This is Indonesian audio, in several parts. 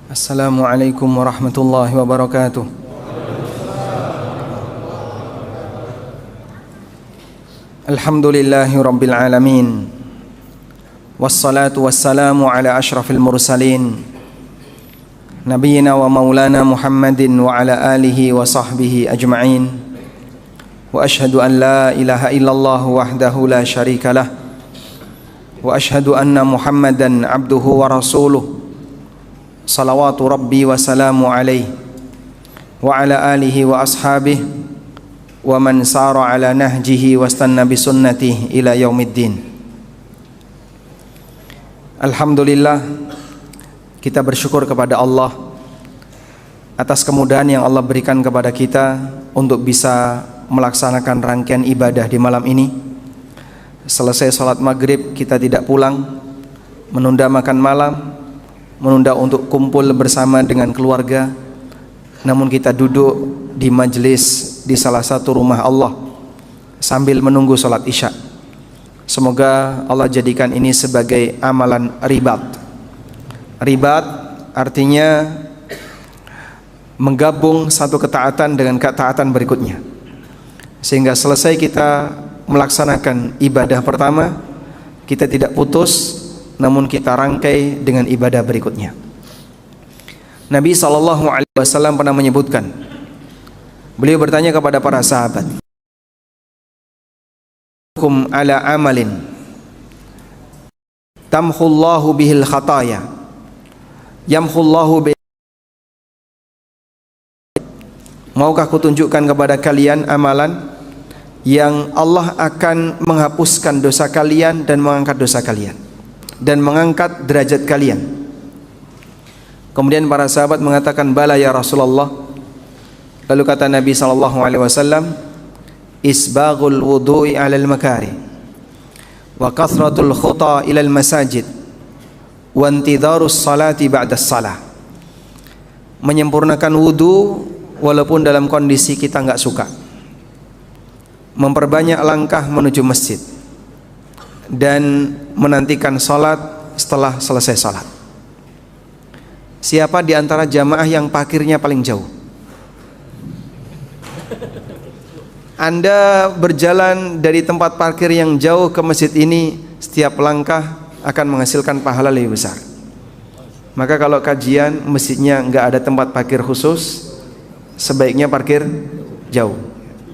Assalamualaikum warahmatullahi wabarakatuh. Alhamdulillahi rabbil alamin. Wassalatu wassalamu ala ashrafil mursalin Nabiyyina wa maulana Muhammadin wa ala alihi wa sahbihi ajma'in. Wa ashhadu an la ilaha illallah wahdahu la syarika lah. Wa ashhadu anna Muhammadan abduhu wa rasuluh. Salawatu Rabbi wa salamu alaihi wa ala alihi wa ashabihi wa man sara ala nahjihi wa stanna bi sunnatihi ila yaumiddin. Alhamdulillah, kita bersyukur kepada Allah atas kemudahan yang Allah berikan kepada kita untuk bisa melaksanakan rangkaian ibadah di malam ini. Selesai sholat maghrib kita tidak pulang, menunda makan malam, menunda untuk kumpul bersama dengan keluarga, namun kita duduk di majelis di salah satu rumah Allah sambil menunggu sholat isya. Semoga Allah jadikan ini sebagai amalan ribat. Ribat artinya menggabung satu ketaatan dengan ketaatan berikutnya, sehingga selesai kita melaksanakan ibadah pertama, kita tidak putus, namun kita rangkai dengan ibadah berikutnya. Nabi SAW pernah menyebutkan, beliau bertanya kepada para sahabat, "Kum ala amalin tamhullahu bihil khataya yamhullahu bihil." Maukah kutunjukkan kepada kalian amalan yang Allah akan menghapuskan dosa kalian dan mengangkat dosa kalian dan mengangkat derajat kalian? Kemudian para sahabat mengatakan, "Bala ya Rasulullah." Lalu kata Nabi SAW, "Isbaghul wudu'i 'alal makari wa kathratul khuta ilal masajid wa intidharus salati ba'das salah." Menyempurnakan wudu walaupun dalam kondisi kita enggak suka, memperbanyak langkah menuju masjid, dan menantikan salat setelah selesai salat. Siapa di antara jamaah yang parkirnya paling jauh? Anda berjalan dari tempat parkir yang jauh ke masjid ini, setiap langkah akan menghasilkan pahala lebih besar. Maka kalau kajian masjidnya enggak ada tempat parkir khusus, sebaiknya parkir jauh.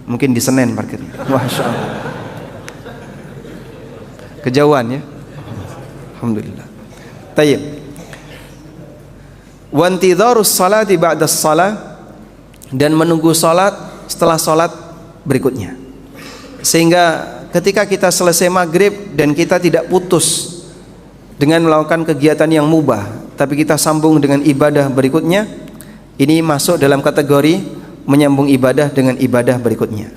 Mungkin di Senen parkirnya. Masya Allah, kejauhan ya. Alhamdulillah. Tayyib. Wa intidharus salati ba'das salah, dan menunggu salat setelah salat berikutnya. Sehingga ketika kita selesai maghrib dan kita tidak putus dengan melakukan kegiatan yang mubah, tapi kita sambung dengan ibadah berikutnya, ini masuk dalam kategori menyambung ibadah dengan ibadah berikutnya.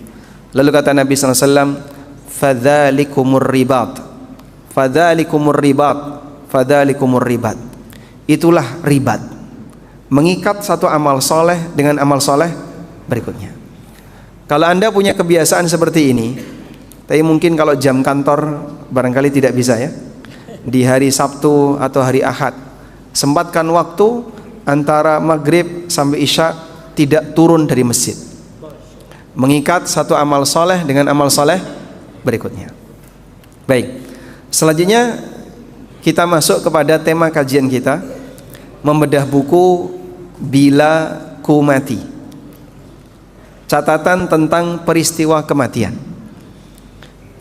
Lalu kata Nabi SAW, "Fadzalikumur ribat, fadzalikumur ribat, fadzalikumur ribat." Itulah ribat, mengikat satu amal soleh dengan amal soleh berikutnya. Kalau Anda punya kebiasaan seperti ini, tapi mungkin kalau jam kantor barangkali tidak bisa ya, di hari Sabtu atau hari Ahad, sempatkan waktu antara maghrib sampai isya tidak turun dari masjid, mengikat satu amal soleh dengan amal soleh berikutnya. Baik, selanjutnya kita masuk kepada tema kajian kita, membedah buku Bila Ku Mati, catatan tentang peristiwa kematian.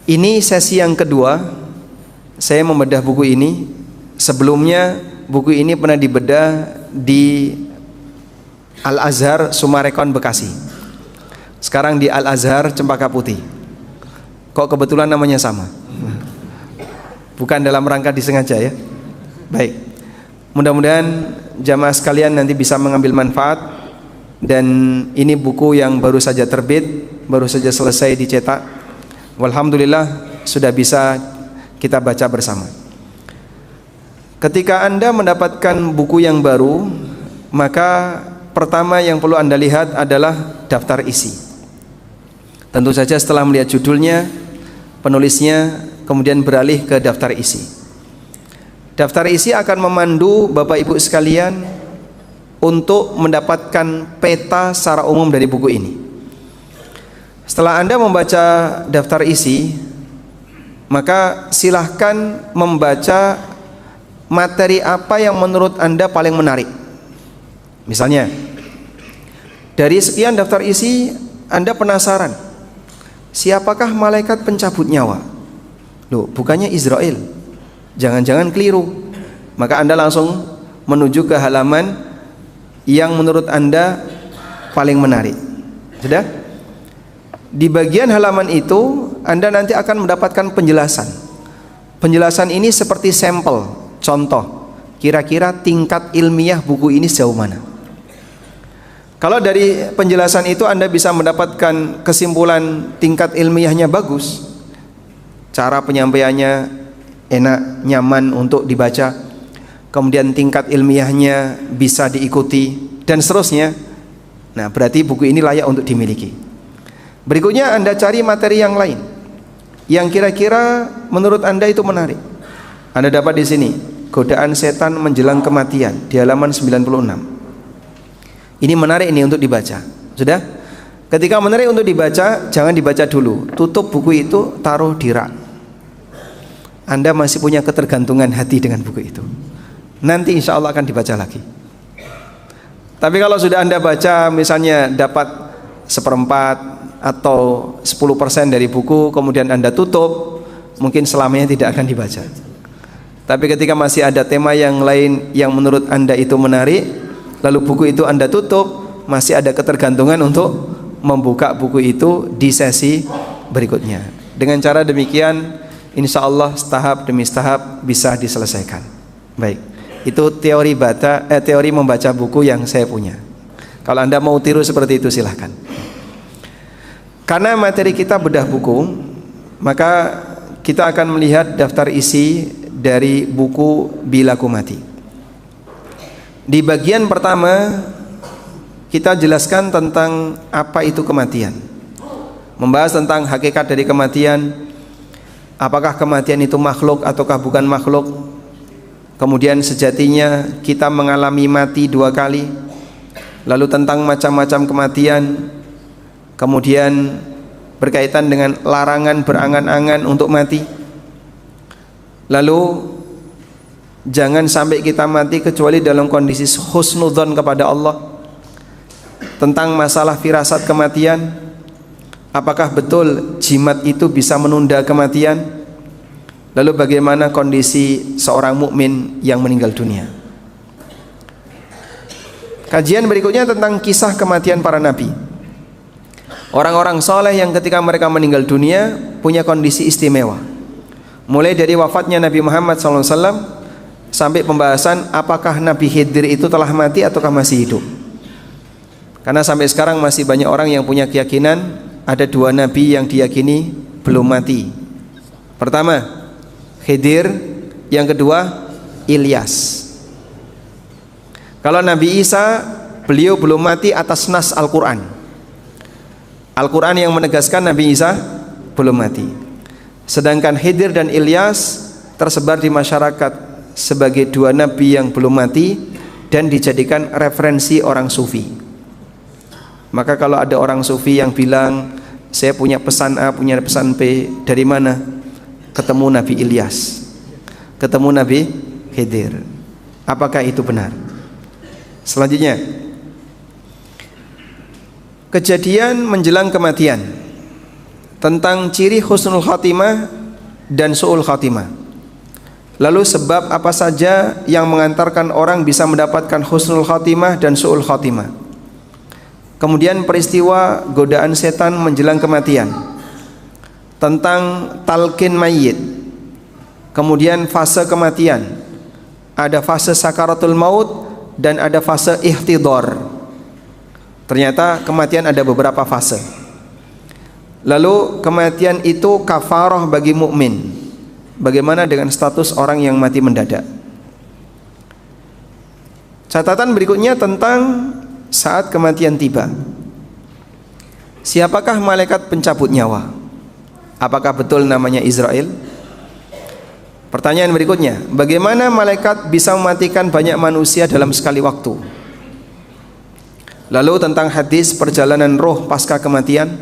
Ini sesi yang kedua saya membedah buku ini. Sebelumnya buku ini pernah dibedah di Al-Azhar Sumarekon Bekasi, sekarang di Al-Azhar Cempaka Putih. Kok kebetulan namanya sama? Bukan dalam rangka disengaja ya. Baik, mudah-mudahan jamaah sekalian nanti bisa mengambil manfaat. Dan ini buku yang baru saja terbit, baru saja selesai dicetak. Walhamdulillah sudah bisa kita baca bersama. Ketika Anda mendapatkan buku yang baru, maka pertama yang perlu Anda lihat adalah daftar isi. Tentu saja setelah melihat judulnya, penulisnya, kemudian beralih ke daftar isi. Daftar isi akan memandu Bapak Ibu sekalian untuk mendapatkan peta secara umum dari buku ini. Setelah Anda membaca daftar isi, maka silahkan membaca materi apa yang menurut Anda paling menarik. Misalnya, dari sekian daftar isi, Anda penasaran, siapakah malaikat pencabut nyawa? Loh, bukannya Israel. Jangan-jangan keliru. Maka Anda langsung menuju ke halaman yang menurut Anda paling menarik. Sudah? Di bagian halaman itu Anda nanti akan mendapatkan penjelasan. Penjelasan ini seperti sampel, contoh, kira-kira tingkat ilmiah buku ini sejauh mana. Kalau dari penjelasan itu Anda bisa mendapatkan kesimpulan tingkat ilmiahnya bagus, cara penyampaiannya enak, nyaman untuk dibaca, kemudian tingkat ilmiahnya bisa diikuti, dan seterusnya, nah berarti buku ini layak untuk dimiliki. Berikutnya Anda cari materi yang lain yang kira-kira menurut Anda itu menarik. Anda dapat di sini Godaan Setan Menjelang Kematian di halaman 96. Ini menarik ini untuk dibaca. Sudah? Ketika menarik untuk dibaca, jangan dibaca dulu. Tutup buku itu, taruh di rak. Anda masih punya ketergantungan hati dengan buku itu. Nanti insya Allah akan dibaca lagi. Tapi kalau sudah Anda baca, misalnya dapat 1/4 atau 10% dari buku, kemudian Anda tutup, mungkin selamanya tidak akan dibaca. Tapi ketika masih ada tema yang lain yang menurut Anda itu menarik, lalu buku itu Anda tutup, masih ada ketergantungan untuk membuka buku itu di sesi berikutnya. Dengan cara demikian, insya Allah setahap demi setahap bisa diselesaikan. Baik, itu teori membaca buku yang saya punya. Kalau Anda mau tiru seperti itu silahkan. Karena materi kita bedah buku, maka kita akan melihat daftar isi dari buku Bila Ku Mati. Di bagian pertama kita jelaskan tentang apa itu kematian, membahas tentang hakikat dari kematian, apakah kematian itu makhluk ataukah bukan makhluk, kemudian sejatinya kita mengalami mati 2 kali, lalu tentang macam-macam kematian, kemudian berkaitan dengan larangan berangan-angan untuk mati, lalu jangan sampai kita mati kecuali dalam kondisi husnudzon kepada Allah, tentang masalah firasat kematian, apakah betul jimat itu bisa menunda kematian, lalu bagaimana kondisi seorang mukmin yang meninggal dunia. Kajian berikutnya tentang kisah kematian para nabi. Orang-orang soleh yang ketika mereka meninggal dunia punya kondisi istimewa. Mulai dari wafatnya Nabi Muhammad SAW sampai pembahasan apakah Nabi Khidir itu telah mati ataukah masih hidup. Karena sampai sekarang masih banyak orang yang punya keyakinan ada 2 nabi yang diyakini belum mati. Pertama Khidir, yang kedua Ilyas. Kalau Nabi Isa, beliau belum mati atas nas Al-Quran. Al-Quran yang menegaskan Nabi Isa belum mati. Sedangkan Khidir dan Ilyas tersebar di masyarakat sebagai 2 nabi yang belum mati dan dijadikan referensi orang sufi. Maka kalau ada orang sufi yang bilang saya punya pesan A, punya pesan B, dari mana? Ketemu Nabi Ilyas, ketemu Nabi Khidir. Apakah itu benar? Selanjutnya, kejadian menjelang kematian, tentang ciri husnul khatimah dan su'ul khatimah. Lalu sebab apa saja yang mengantarkan orang bisa mendapatkan husnul khatimah dan su'ul khatimah. Kemudian peristiwa godaan setan menjelang kematian, tentang talqin mayit. Kemudian fase kematian, ada fase sakaratul maut dan ada fase ihtidhar. Ternyata kematian ada beberapa fase. Lalu kematian itu kafarah bagi mukmin. Bagaimana dengan status orang yang mati mendadak? Catatan berikutnya tentang saat kematian tiba. Siapakah malaikat pencabut nyawa? Apakah betul namanya Israel? Pertanyaan berikutnya, bagaimana malaikat bisa mematikan banyak manusia dalam sekali waktu? Lalu tentang hadis perjalanan roh pasca kematian.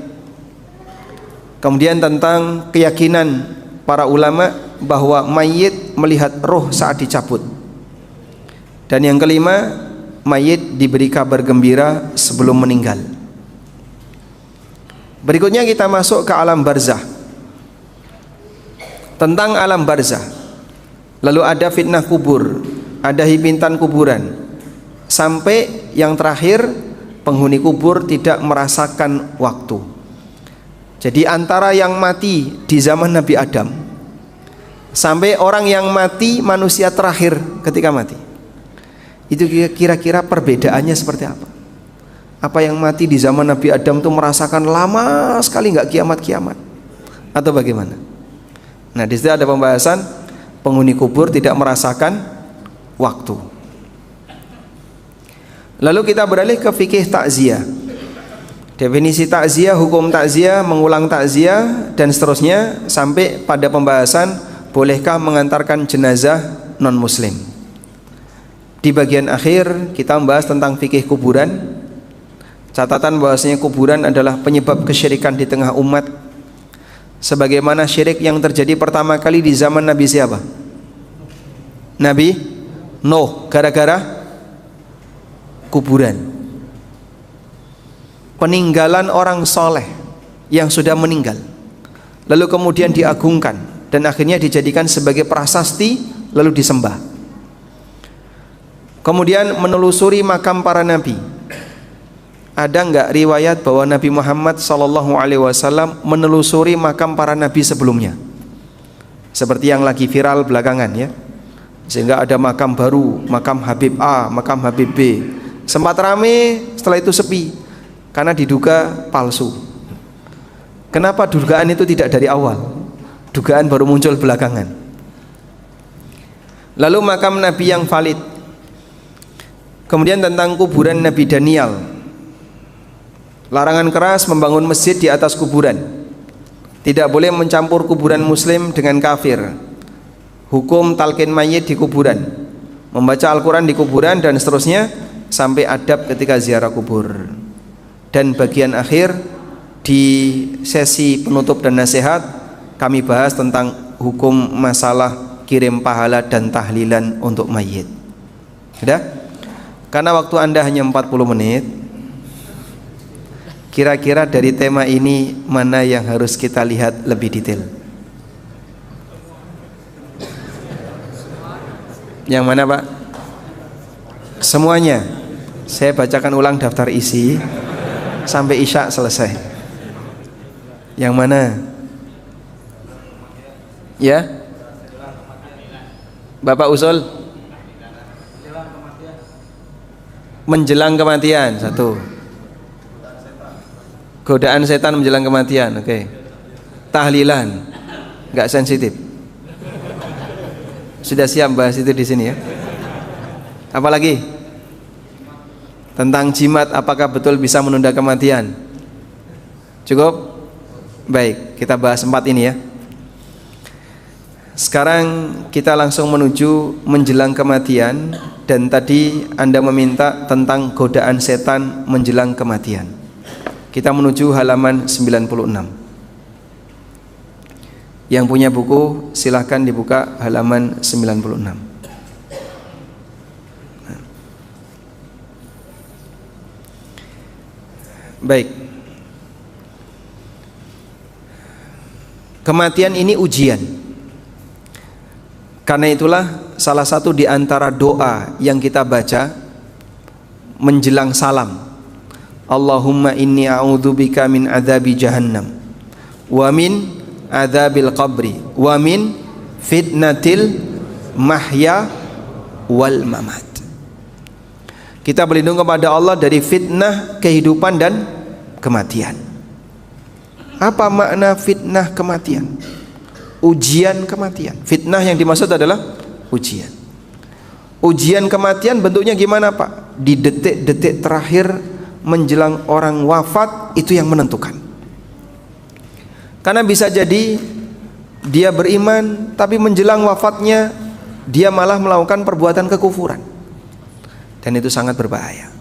Kemudian tentang keyakinan para ulama bahwa mayit melihat roh saat dicabut. Dan yang kelima, mayit diberi kabar gembira sebelum meninggal. Berikutnya kita masuk ke alam barzah. Tentang alam barzah, lalu ada fitnah kubur, ada himpitan kuburan, sampai yang terakhir penghuni kubur tidak merasakan waktu. Jadi antara yang mati di zaman Nabi Adam sampai orang yang mati manusia terakhir ketika mati, itu kira-kira perbedaannya seperti apa? Apa yang mati di zaman Nabi Adam itu merasakan lama sekali nggak kiamat-kiamat, atau bagaimana? Nah, di situ ada pembahasan penghuni kubur tidak merasakan waktu. Lalu kita beralih ke fikih takziah. Definisi takziah, hukum takziah, mengulang takziah, dan seterusnya sampai pada pembahasan bolehkah mengantarkan jenazah non muslim. Di bagian akhir kita membahas tentang fikih kuburan. Catatan bahwasanya kuburan adalah penyebab kesyirikan di tengah umat, sebagaimana syirik yang terjadi pertama kali di zaman Nabi siapa? Nabi Nuh, gara-gara kuburan. Peninggalan orang soleh yang sudah meninggal, lalu kemudian diagungkan dan akhirnya dijadikan sebagai prasasti lalu disembah. Kemudian menelusuri makam para nabi. Ada enggak riwayat bahwa Nabi Muhammad SAW menelusuri makam para nabi sebelumnya? Seperti yang lagi viral belakangan ya. Sehingga ada makam baru, makam Habib A, makam Habib B. Sempat rame, setelah itu sepi karena diduga palsu. Kenapa dugaan itu tidak dari awal? Dugaan baru muncul belakangan. Lalu makam nabi yang valid. Kemudian tentang kuburan Nabi Daniel. Larangan keras membangun masjid di atas kuburan. Tidak boleh mencampur kuburan muslim dengan kafir. Hukum talqin mayit di kuburan, membaca Al-Quran di kuburan, dan seterusnya sampai adab ketika ziarah kubur. Dan bagian akhir di sesi penutup dan nasihat kami bahas tentang hukum masalah kirim pahala dan tahlilan untuk mayit. Sudah? Karena waktu Anda hanya 40 menit, kira-kira dari tema ini mana yang harus kita lihat lebih detail? Yang mana Pak? Semuanya. Saya bacakan ulang daftar isi sampai Isya selesai. Yang mana? Ya? Bapak usul? Menjelang kematian, satu. Godaan setan menjelang kematian, oke. Tahlilan, nggak sensitif. Sudah siap bahas itu di sini ya. Apalagi tentang jimat, apakah betul bisa menunda kematian? Cukup? Baik, kita bahas 4 ini ya. Sekarang kita langsung menuju menjelang kematian. Dan tadi Anda meminta tentang godaan setan menjelang kematian. Kita menuju halaman 96. Yang punya buku silahkan dibuka halaman 96. Baik. Kematian ini ujian. Karena itulah salah satu di antara doa yang kita baca menjelang salam, Allahumma inni a'udzubika min adzabi jahannam wa min adzabil qabri wa min fitnatil mahya wal mamat. Kita berlindung kepada Allah dari fitnah kehidupan dan kematian. Apa makna fitnah kematian? Ujian kematian. Fitnah yang dimaksud adalah ujian. Ujian kematian bentuknya gimana Pak? Di detik-detik terakhir menjelang orang wafat, itu yang menentukan. Karena bisa jadi dia beriman, tapi menjelang wafatnya dia malah melakukan perbuatan kekufuran, dan itu sangat berbahaya.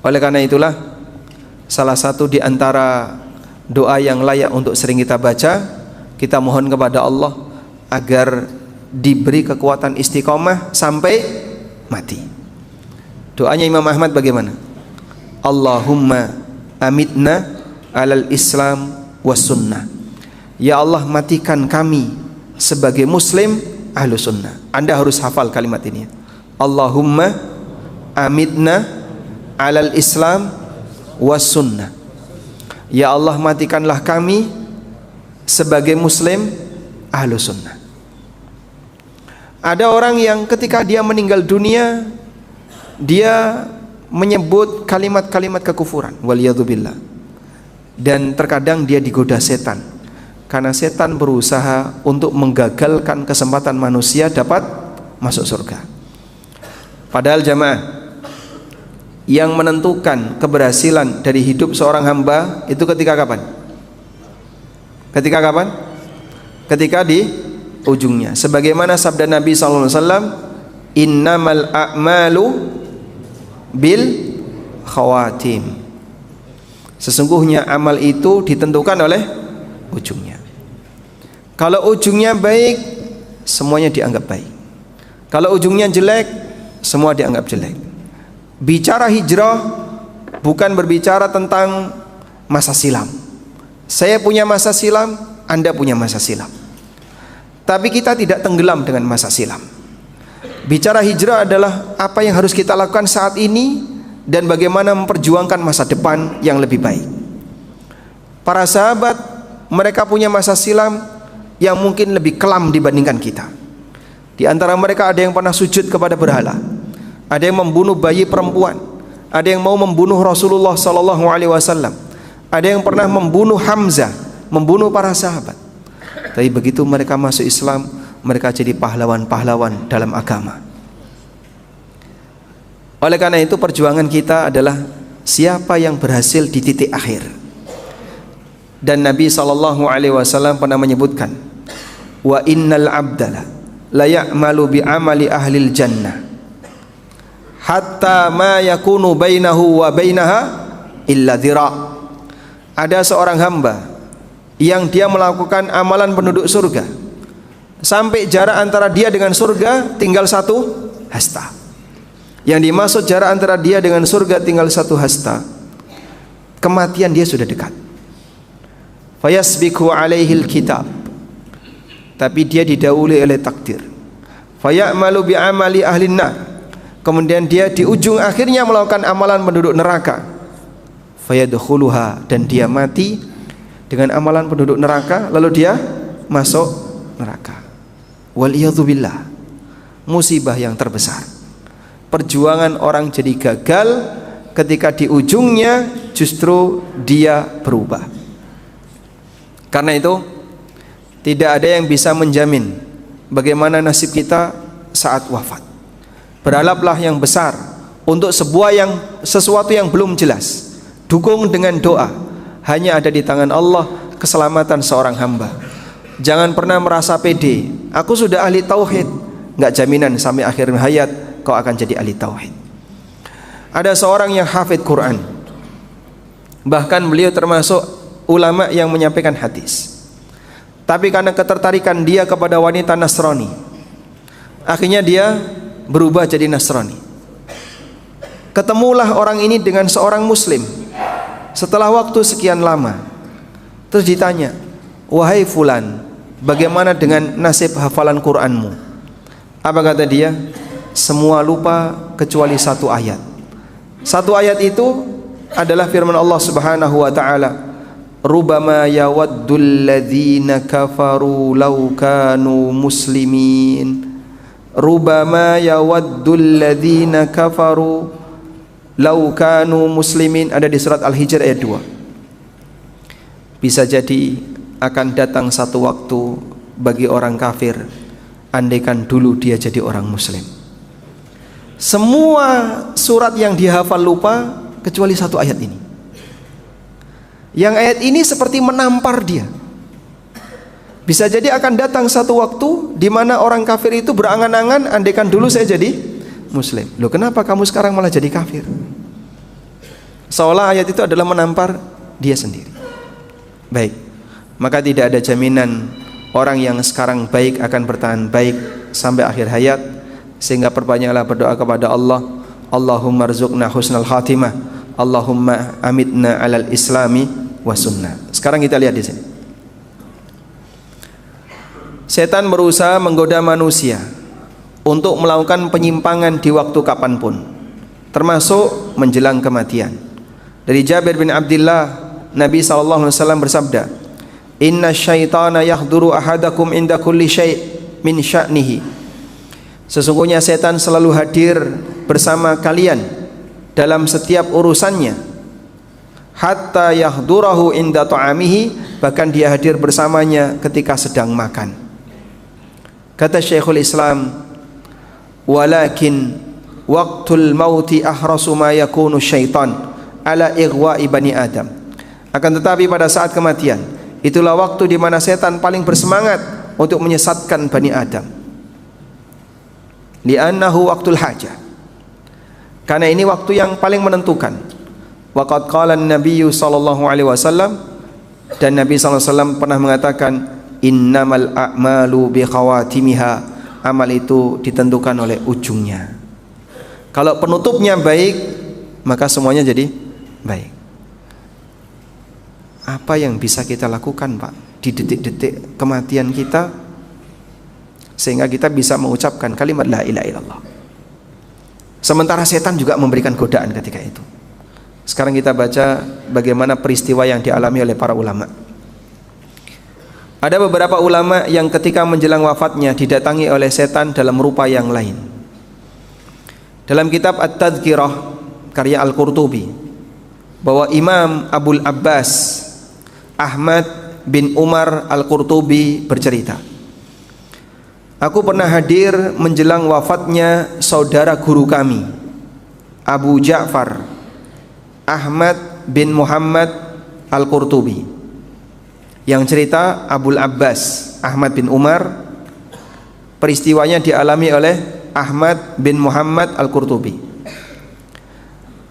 Oleh karena itulah salah satu di antara doa yang layak untuk sering kita baca, kita mohon kepada Allah agar diberi kekuatan istiqomah sampai mati. Doanya Imam Ahmad bagaimana? Allahumma amitna alal Islam was sunnah. Ya Allah, matikan kami sebagai muslim ahlu sunnah. Anda harus hafal kalimat ini. Allahumma amitna alal Islam was sunnah. Ya Allah, matikanlah kami sebagai muslim ahlu sunnah. Ada orang yang ketika dia meninggal dunia, dia menyebut kalimat-kalimat kekufuran, waliyadzubillah. Dan terkadang dia digoda setan, karena setan berusaha untuk menggagalkan kesempatan manusia dapat masuk surga. Padahal jamaah, yang menentukan keberhasilan dari hidup seorang hamba itu ketika kapan? Ketika kapan? Ketika di ujungnya. Sebagaimana sabda Nabi SAW, innamal a'malu bil khawatim. Sesungguhnya amal itu ditentukan oleh ujungnya. Kalau ujungnya baik, semuanya dianggap baik. Kalau ujungnya jelek, semua dianggap jelek. Bicara hijrah bukan berbicara tentang masa silam. Saya punya masa silam, Anda punya masa silam. Tapi kita tidak tenggelam dengan masa silam. Bicara hijrah adalah apa yang harus kita lakukan saat ini dan bagaimana memperjuangkan masa depan yang lebih baik. Para sahabat, mereka punya masa silam yang mungkin lebih kelam dibandingkan kita. Di antara mereka ada yang pernah sujud kepada berhala, ada yang membunuh bayi perempuan, ada yang mau membunuh Rasulullah SAW, ada yang pernah membunuh Hamzah, membunuh para sahabat. Tapi begitu mereka masuk Islam, mereka jadi pahlawan-pahlawan dalam agama. Oleh karena itu perjuangan kita adalah siapa yang berhasil di titik akhir. Dan Nabi SAW pernah menyebutkan, wa innal abdala la ya'malu bi amali ahlil jannah hatta ma yakunu bainahu wa bainaha illa dhira'. Ada seorang hamba yang dia melakukan amalan penduduk surga sampai jarak antara dia dengan surga tinggal 1 hasta. Yang dimaksud jarak antara dia dengan surga tinggal 1 hasta, kematian dia sudah dekat. Fayasbiqu alaihil kitab, tapi dia didahului oleh takdir. Fayamalu bi amali ahlin nar, kemudian dia di ujung akhirnya melakukan amalan penduduk neraka. Fayadkhuluha, dan dia mati dengan amalan penduduk neraka, lalu dia masuk neraka. Waliyadzubillah, musibah yang terbesar. Perjuangan orang jadi gagal ketika di ujungnya justru dia berubah. Karena itu tidak ada yang bisa menjamin bagaimana nasib kita saat wafat. Berharaplah yang besar untuk sesuatu yang belum jelas. Dukung dengan doa. Hanya ada di tangan Allah keselamatan seorang hamba. Jangan pernah merasa pede, aku sudah ahli tauhid. Enggak jaminan sampai akhir hayat kau akan jadi ahli tauhid. Ada seorang yang hafid Quran, bahkan beliau termasuk ulama yang menyampaikan hadis. Tapi karena ketertarikan dia kepada wanita Nasrani, akhirnya dia berubah jadi Nasrani. Ketemulah orang ini dengan seorang muslim setelah waktu sekian lama. Terus ditanya, wahai fulan, bagaimana dengan nasib hafalan Quranmu? Apa kata dia? Semua lupa kecuali 1 ayat. 1 ayat itu adalah firman Allah Subhanahu wa taala, rubama yawaddul ladzina kafaru law kanu muslimin. Rubama yawaddul ladzina kafaru law kanu muslimin, ada di surat Al-Hijr ayat 2. Bisa jadi akan datang satu waktu bagi orang kafir, andaikan dulu dia jadi orang muslim. Semua surat yang dihafal lupa kecuali 1 ayat ini. Yang ayat ini seperti menampar dia. Bisa jadi akan datang satu waktu di mana orang kafir itu berangan-angan, andaikan dulu saya jadi muslim. Loh, kenapa kamu sekarang malah jadi kafir? seolah ayat itu adalah menampar dia sendiri. Baik, maka tidak ada jaminan orang yang sekarang baik akan bertahan baik sampai akhir hayat. Sehingga perbanyaklah berdoa kepada Allah, Allahumma rzuqna husnal khatimah, Allahumma amitna alal islami wa sunnah. Sekarang kita lihat di sini. Setan berusaha menggoda manusia untuk melakukan penyimpangan di waktu kapanpun, termasuk menjelang kematian. Dari Jabir bin Abdullah, Nabi SAW bersabda, Inna syaitana yahduru ahadakum inda kulli syai' min sya'nihi. Sesungguhnya setan selalu hadir bersama kalian dalam setiap urusannya. Hatta yahdurahu inda ta'amihi, bahkan dia hadir bersamanya ketika sedang makan. Kata Syekhul Islam, walakin waqtul mauti ahrasu ma yakunu syaitan ala ighwa'i bani Adam. Akan tetapi pada saat kematian, itulah waktu di mana setan paling bersemangat untuk menyesatkan Bani Adam. Li'annahu waqtul hajah. Karena ini waktu yang paling menentukan. Waqad qala an-nabiy sallallahu alaihi wasallam, dan Nabi sallallahu alaihi wasallam pernah mengatakan, innamal a'malu bi khawatimiha. Amal itu ditentukan oleh ujungnya. Kalau penutupnya baik, maka semuanya jadi baik. Apa yang bisa kita lakukan, Pak, di detik-detik kematian kita sehingga kita bisa mengucapkan kalimat la ilaha illallah? Sementara setan juga memberikan godaan ketika itu. Sekarang kita baca bagaimana peristiwa yang dialami oleh para ulama. Ada beberapa ulama yang ketika menjelang wafatnya didatangi oleh setan dalam rupa yang lain. Dalam kitab At-Tadhkirah karya Al-Qurtubi, bahwa Imam Abul Abbas Ahmad bin Umar Al-Qurtubi bercerita, aku pernah hadir menjelang wafatnya saudara guru kami, Abu Ja'far Ahmad bin Muhammad Al-Qurtubi. Yang cerita Abul Abbas Ahmad bin Umar, peristiwanya dialami oleh Ahmad bin Muhammad Al-Qurtubi.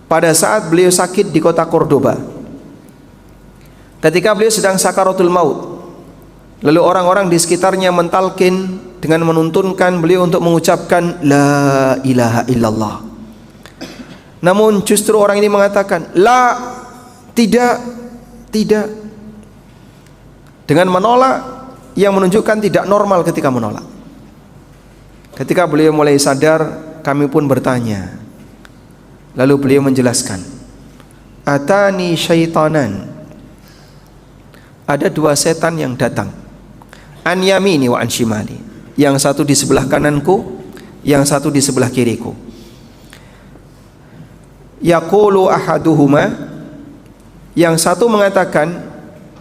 Pada saat beliau sakit di kota Cordoba, ketika beliau sedang sakaratul maut, lalu orang-orang di sekitarnya mentalkin dengan menuntunkan beliau untuk mengucapkan la ilaha illallah. Namun justru orang ini mengatakan la, tidak, dengan menolak yang menunjukkan tidak normal ketika menolak. Ketika beliau mulai sadar, kami pun bertanya. Lalu beliau menjelaskan, atani syaitanan, ada dua setan yang datang, an yamini wa an shimali, yang satu di sebelah kananku, yang satu di sebelah kiriku. Yaqulu ahaduhuma, yang satu mengatakan,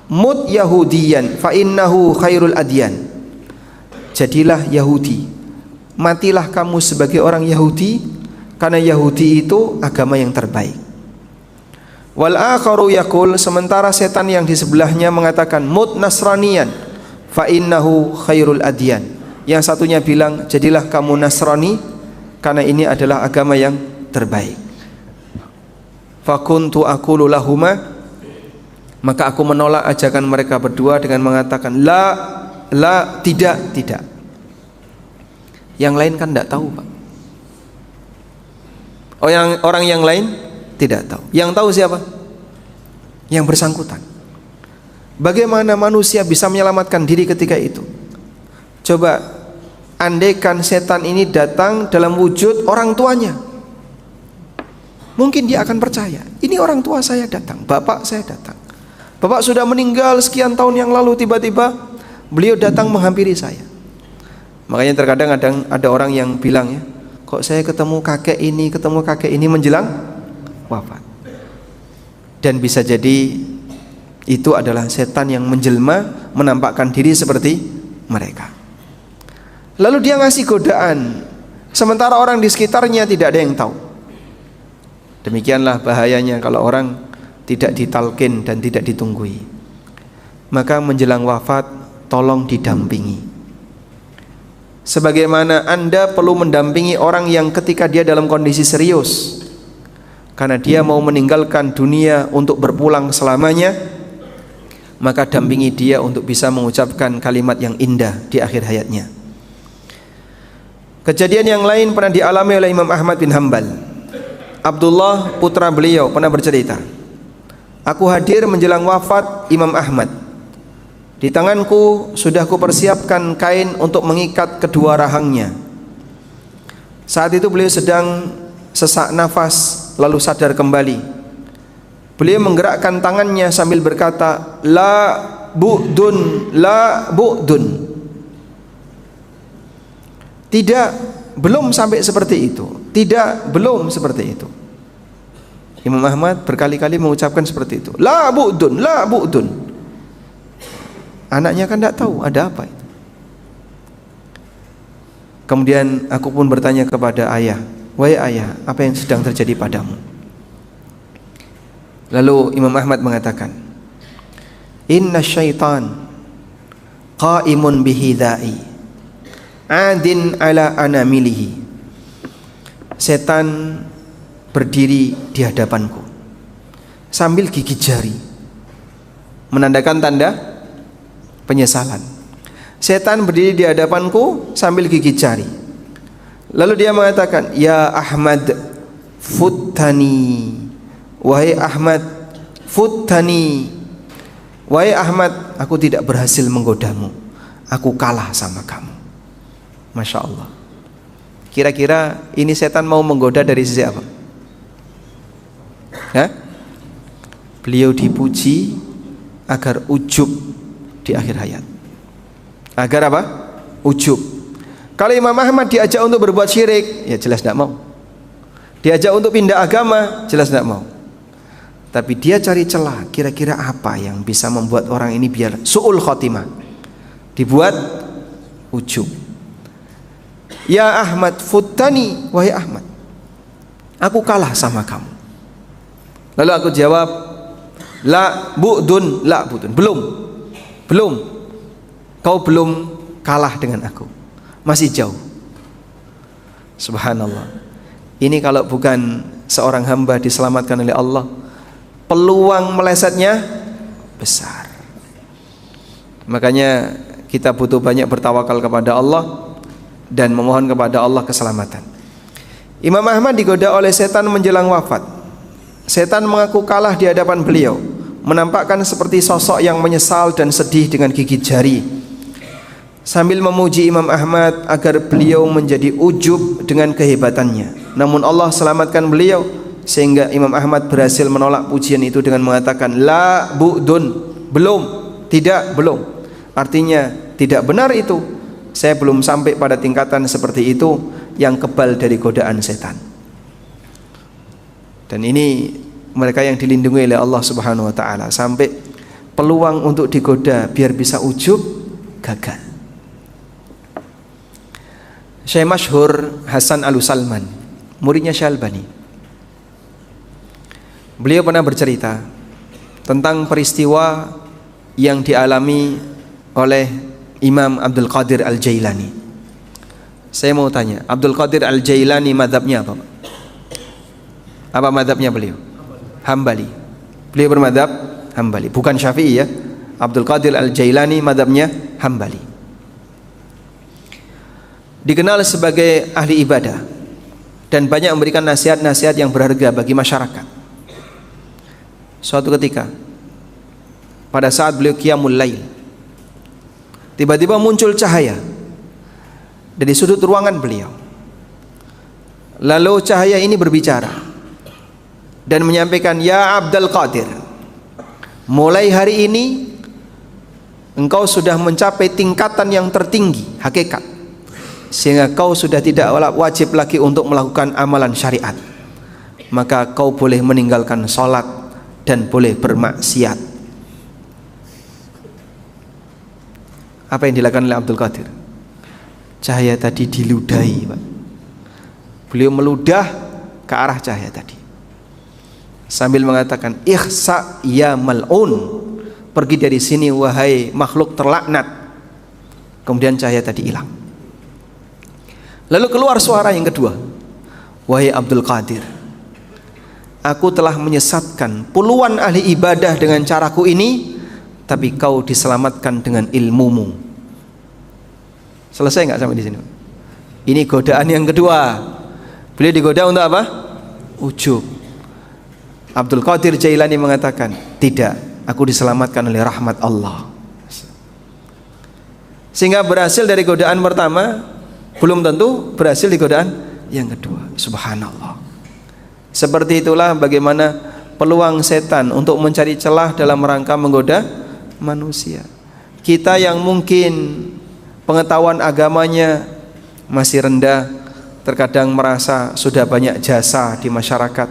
mut yahudiyan fa innahu khairul adyan, jadilah Yahudi, matilah kamu sebagai orang Yahudi, karena Yahudi itu agama yang terbaik. Wal akharu yaqul, sementara setan yang di sebelahnya mengatakan mut nasraniyan fa innahu khairul adyan, yang satunya bilang jadilah kamu Nasrani karena ini adalah agama yang terbaik. Fakuntu aqulu lahuma, maka aku menolak ajakan mereka berdua dengan mengatakan la, tidak. Yang lain kan tidak tahu, Pak. Orang yang lain tidak tahu. Yang tahu siapa? Yang bersangkutan. Bagaimana manusia bisa menyelamatkan diri ketika itu? Coba andaikan setan ini datang dalam wujud orang tuanya, mungkin dia akan percaya, ini orang tua saya datang, bapak saya datang. Bapak sudah meninggal sekian tahun yang lalu, tiba-tiba beliau datang menghampiri saya. Makanya terkadang ada orang yang bilang, ya, kok saya ketemu kakek ini menjelang wafat. Dan bisa jadi itu adalah setan yang menjelma menampakkan diri seperti mereka. Lalu dia ngasih godaan, sementara orang di sekitarnya tidak ada yang tahu. Demikianlah bahayanya kalau orang tidak ditalkin dan tidak ditunggui. Maka menjelang wafat tolong didampingi. Sebagaimana Anda perlu mendampingi orang yang ketika dia dalam kondisi serius. karena dia mau meninggalkan dunia untuk berpulang selamanya, maka dampingi dia untuk bisa mengucapkan kalimat yang indah di akhir hayatnya. Kejadian yang lain pernah dialami oleh Imam Ahmad bin Hanbal. Abdullah putra beliau pernah bercerita, aku hadir menjelang wafat Imam Ahmad. Di tanganku sudah kupersiapkan kain untuk mengikat kedua rahangnya. Saat itu beliau sedang sesak nafas lalu sadar kembali. Beliau menggerakkan tangannya sambil berkata, la bu'dun, la bu'dun. Tidak, belum sampai seperti itu. Tidak, belum seperti itu. Imam Ahmad berkali-kali mengucapkan seperti itu, la bu'dun, la bu'dun. Anaknya kan tidak tahu ada apa itu. Kemudian aku pun bertanya kepada ayah, wahai ayah, apa yang sedang terjadi padamu? Lalu Imam Ahmad mengatakan, inna syaitan qaimun bihidai adin ala anamilihi. Setan berdiri di hadapanku sambil gigit jari, menandakan tanda penyesalan. Setan berdiri di hadapanku sambil gigit jari. Lalu dia mengatakan, ya Ahmad futtani, wahai Ahmad futtani, wahai Ahmad, aku tidak berhasil menggodamu, aku kalah sama kamu. Masya Allah. Kira-kira ini setan mau menggoda dari sisi apa? Hah? Beliau dipuji agar ujub di akhir hayat. Agar apa? Ujub. Kalau Imam Ahmad diajak untuk berbuat syirik, ya jelas tidak mau. Diajak untuk pindah agama, jelas tidak mau. Tapi dia cari celah, kira-kira apa yang bisa membuat orang ini biar su'ul khotimah, dibuat ujub. Ya Ahmad futtani, wahai Ahmad, aku kalah sama kamu. Lalu aku jawab, la bu'dun, la bu'dun, belum, kau belum kalah dengan aku, masih jauh. Subhanallah. Ini kalau bukan seorang hamba diselamatkan oleh Allah, peluang melesetnya besar. Makanya kita butuh banyak bertawakal kepada Allah dan memohon kepada Allah keselamatan. Imam Ahmad digoda oleh setan menjelang wafat. Setan mengaku kalah di hadapan beliau, menampakkan seperti sosok yang menyesal dan sedih dengan gigit jari, sambil memuji Imam Ahmad agar beliau menjadi ujub dengan kehebatannya. Namun Allah selamatkan beliau sehingga Imam Ahmad berhasil menolak pujian itu dengan mengatakan, la bu'dun, belum, tidak, belum. Artinya tidak benar itu. Saya belum sampai pada tingkatan seperti itu yang kebal dari godaan setan. Dan ini mereka yang dilindungi oleh Allah Subhanahu wa taala, sampai peluang untuk digoda biar bisa ujub gagal. Syekh masyhur Hasan Al-Salman, muridnya Syalbani, beliau pernah bercerita tentang peristiwa yang dialami oleh Imam Abdul Qadir Al-Jailani. Saya mau tanya, Abdul Qadir Al-Jailani madhabnya apa? Apa madhabnya beliau? Hambali. Beliau bermadhab Hambali, bukan Syafi'i ya. Abdul Qadir Al-Jailani madhabnya Hambali. Dikenal sebagai ahli ibadah dan banyak memberikan nasihat-nasihat yang berharga bagi masyarakat. Suatu ketika pada saat beliau qiyamul lail, tiba-tiba muncul cahaya dari sudut ruangan beliau. Lalu cahaya ini berbicara dan menyampaikan, ya Abdul Qadir, mulai hari ini engkau sudah mencapai tingkatan yang tertinggi hakikat, sehingga kau sudah tidak wajib lagi untuk melakukan amalan syariat. Maka kau boleh meninggalkan sholat dan boleh bermaksiat. Apa yang dilakukan oleh Abdul Qadir? Cahaya tadi diludahi, Pak. Beliau meludah ke arah cahaya tadi sambil mengatakan, ihsa ya mal'un, pergi dari sini wahai makhluk terlaknat. Kemudian cahaya tadi hilang. Lalu keluar suara yang kedua, wahai Abdul Qadir, aku telah menyesatkan puluhan ahli ibadah dengan caraku ini, tapi kau diselamatkan dengan ilmumu. Selesai nggak sampai di sini? Ini godaan yang kedua. Beliau digoda untuk apa? Ujub. Abdul Qadir Jailani mengatakan, tidak, aku diselamatkan oleh rahmat Allah. Sehingga berhasil dari godaan pertama, belum tentu berhasil di godaan yang kedua. Subhanallah. Seperti itulah bagaimana peluang setan untuk mencari celah dalam rangka menggoda manusia. Kita yang mungkin pengetahuan agamanya masih rendah, terkadang merasa sudah banyak jasa di masyarakat,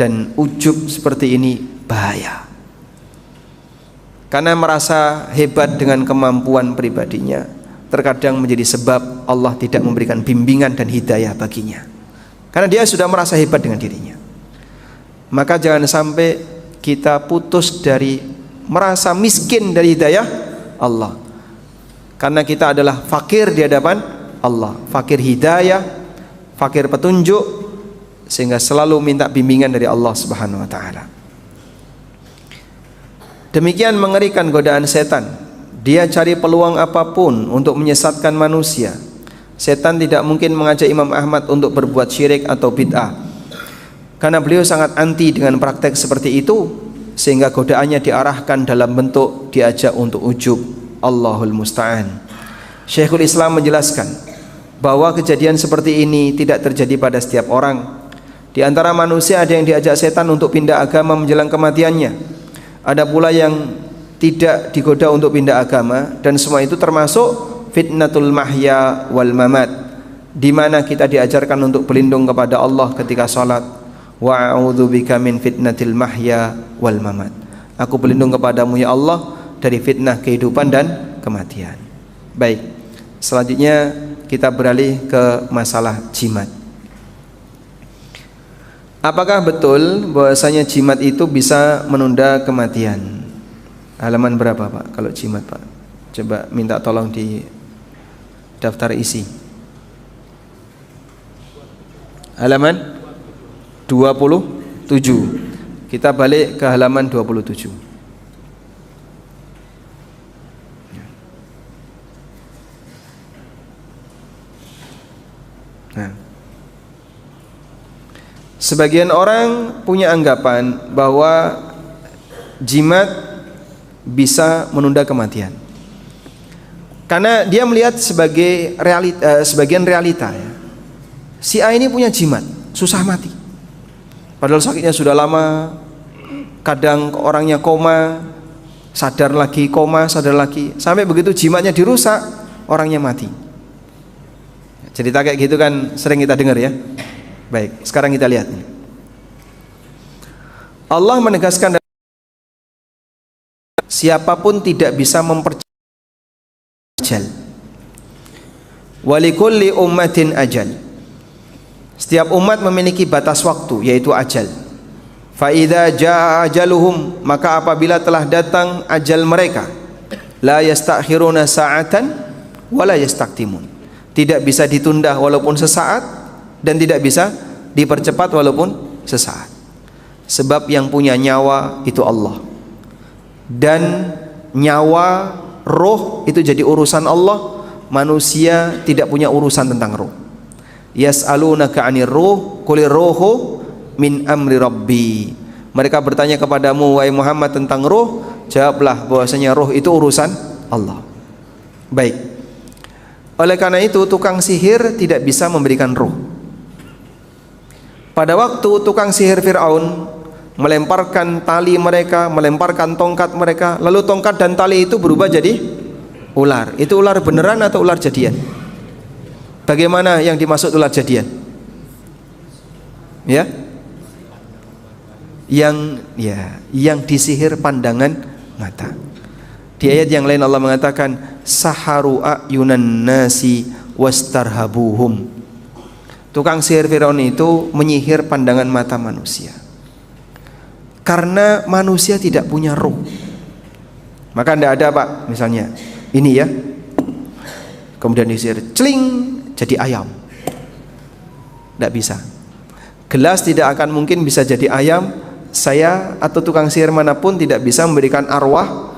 dan ujub seperti ini bahaya. Karena merasa hebat dengan kemampuan pribadinya, terkadang menjadi sebab Allah tidak memberikan bimbingan dan hidayah baginya, karena dia sudah merasa hebat dengan dirinya. Maka jangan sampai kita putus dari merasa miskin dari hidayah Allah, karena kita adalah fakir di hadapan Allah, fakir hidayah, fakir petunjuk, sehingga selalu minta bimbingan dari Allah Subhanahu wa taala. Demikian mengerikan godaan setan. Dia cari peluang apapun untuk menyesatkan manusia. Setan tidak mungkin mengajak Imam Ahmad untuk berbuat syirik atau bid'ah, karena beliau sangat anti dengan praktek seperti itu, sehingga godaannya diarahkan dalam bentuk diajak untuk ujub. Allahul musta'an. Syekhul Islam menjelaskan bahwa kejadian seperti ini tidak terjadi pada setiap orang. Di antara manusia ada yang diajak setan untuk pindah agama menjelang kematiannya. Ada pula yang tidak digoda untuk pindah agama, dan semua itu termasuk fitnatul mahya wal mamat, di mana kita diajarkan untuk berlindung kepada Allah ketika salat. Wa a'udzubika min fitnatil mahya wal mamat. Aku berlindung kepadamu ya Allah dari fitnah kehidupan dan kematian. Baik, selanjutnya kita beralih ke masalah jimat. Apakah betul bahwasanya jimat itu bisa menunda kematian? Halaman berapa Pak kalau jimat Pak? Coba minta tolong di daftar isi. Halaman 27. Kita balik ke halaman 27. Nah, sebagian orang punya anggapan bahwa jimat bisa menunda kematian, karena dia melihat sebagai sebagian realita ya. Si A ini punya jimat, susah mati, padahal sakitnya sudah lama. Kadang orangnya koma, sadar lagi, koma, sadar lagi, sampai begitu jimatnya dirusak, orangnya mati. Cerita kayak gitu kan sering kita dengar ya. Baik, sekarang kita lihat. Allah menegaskan, siapapun tidak bisa mempercepat ajal. Walikulli ummatin ajal. Setiap umat memiliki batas waktu, yaitu ajal. Fa idza jaa ajaluhum, maka apabila telah datang ajal mereka, la yastakhiruna sa'atan wa la yastaqdimun. Tidak bisa ditunda walaupun sesaat, dan tidak bisa dipercepat walaupun sesaat. Sebab yang punya nyawa itu Allah, dan nyawa, roh itu jadi urusan Allah. Manusia tidak punya urusan tentang roh. Yas'alunaka 'anir ruh qulir ruhu min amri rabbi. Mereka bertanya kepadamu wahai Muhammad tentang roh, jawablah bahwasanya roh itu urusan Allah. Baik. Oleh karena itu tukang sihir tidak bisa memberikan roh. Pada waktu tukang sihir Fir'aun melemparkan tali mereka, melemparkan tongkat mereka, lalu tongkat dan tali itu berubah jadi ular. Itu ular beneran atau ular jadian? Bagaimana yang dimaksud ular jadian? Ya? Yang disihir pandangan mata. Di ayat yang lain Allah mengatakan saharu ayunan nasi wastarhabuhum. Tukang sihir Firaun itu menyihir pandangan mata manusia, karena manusia tidak punya roh. Maka tidak ada Pak, misalnya ini ya, kemudian disihir celing jadi ayam, tidak bisa. Gelas tidak akan mungkin bisa jadi ayam. Saya atau tukang sihir manapun tidak bisa memberikan arwah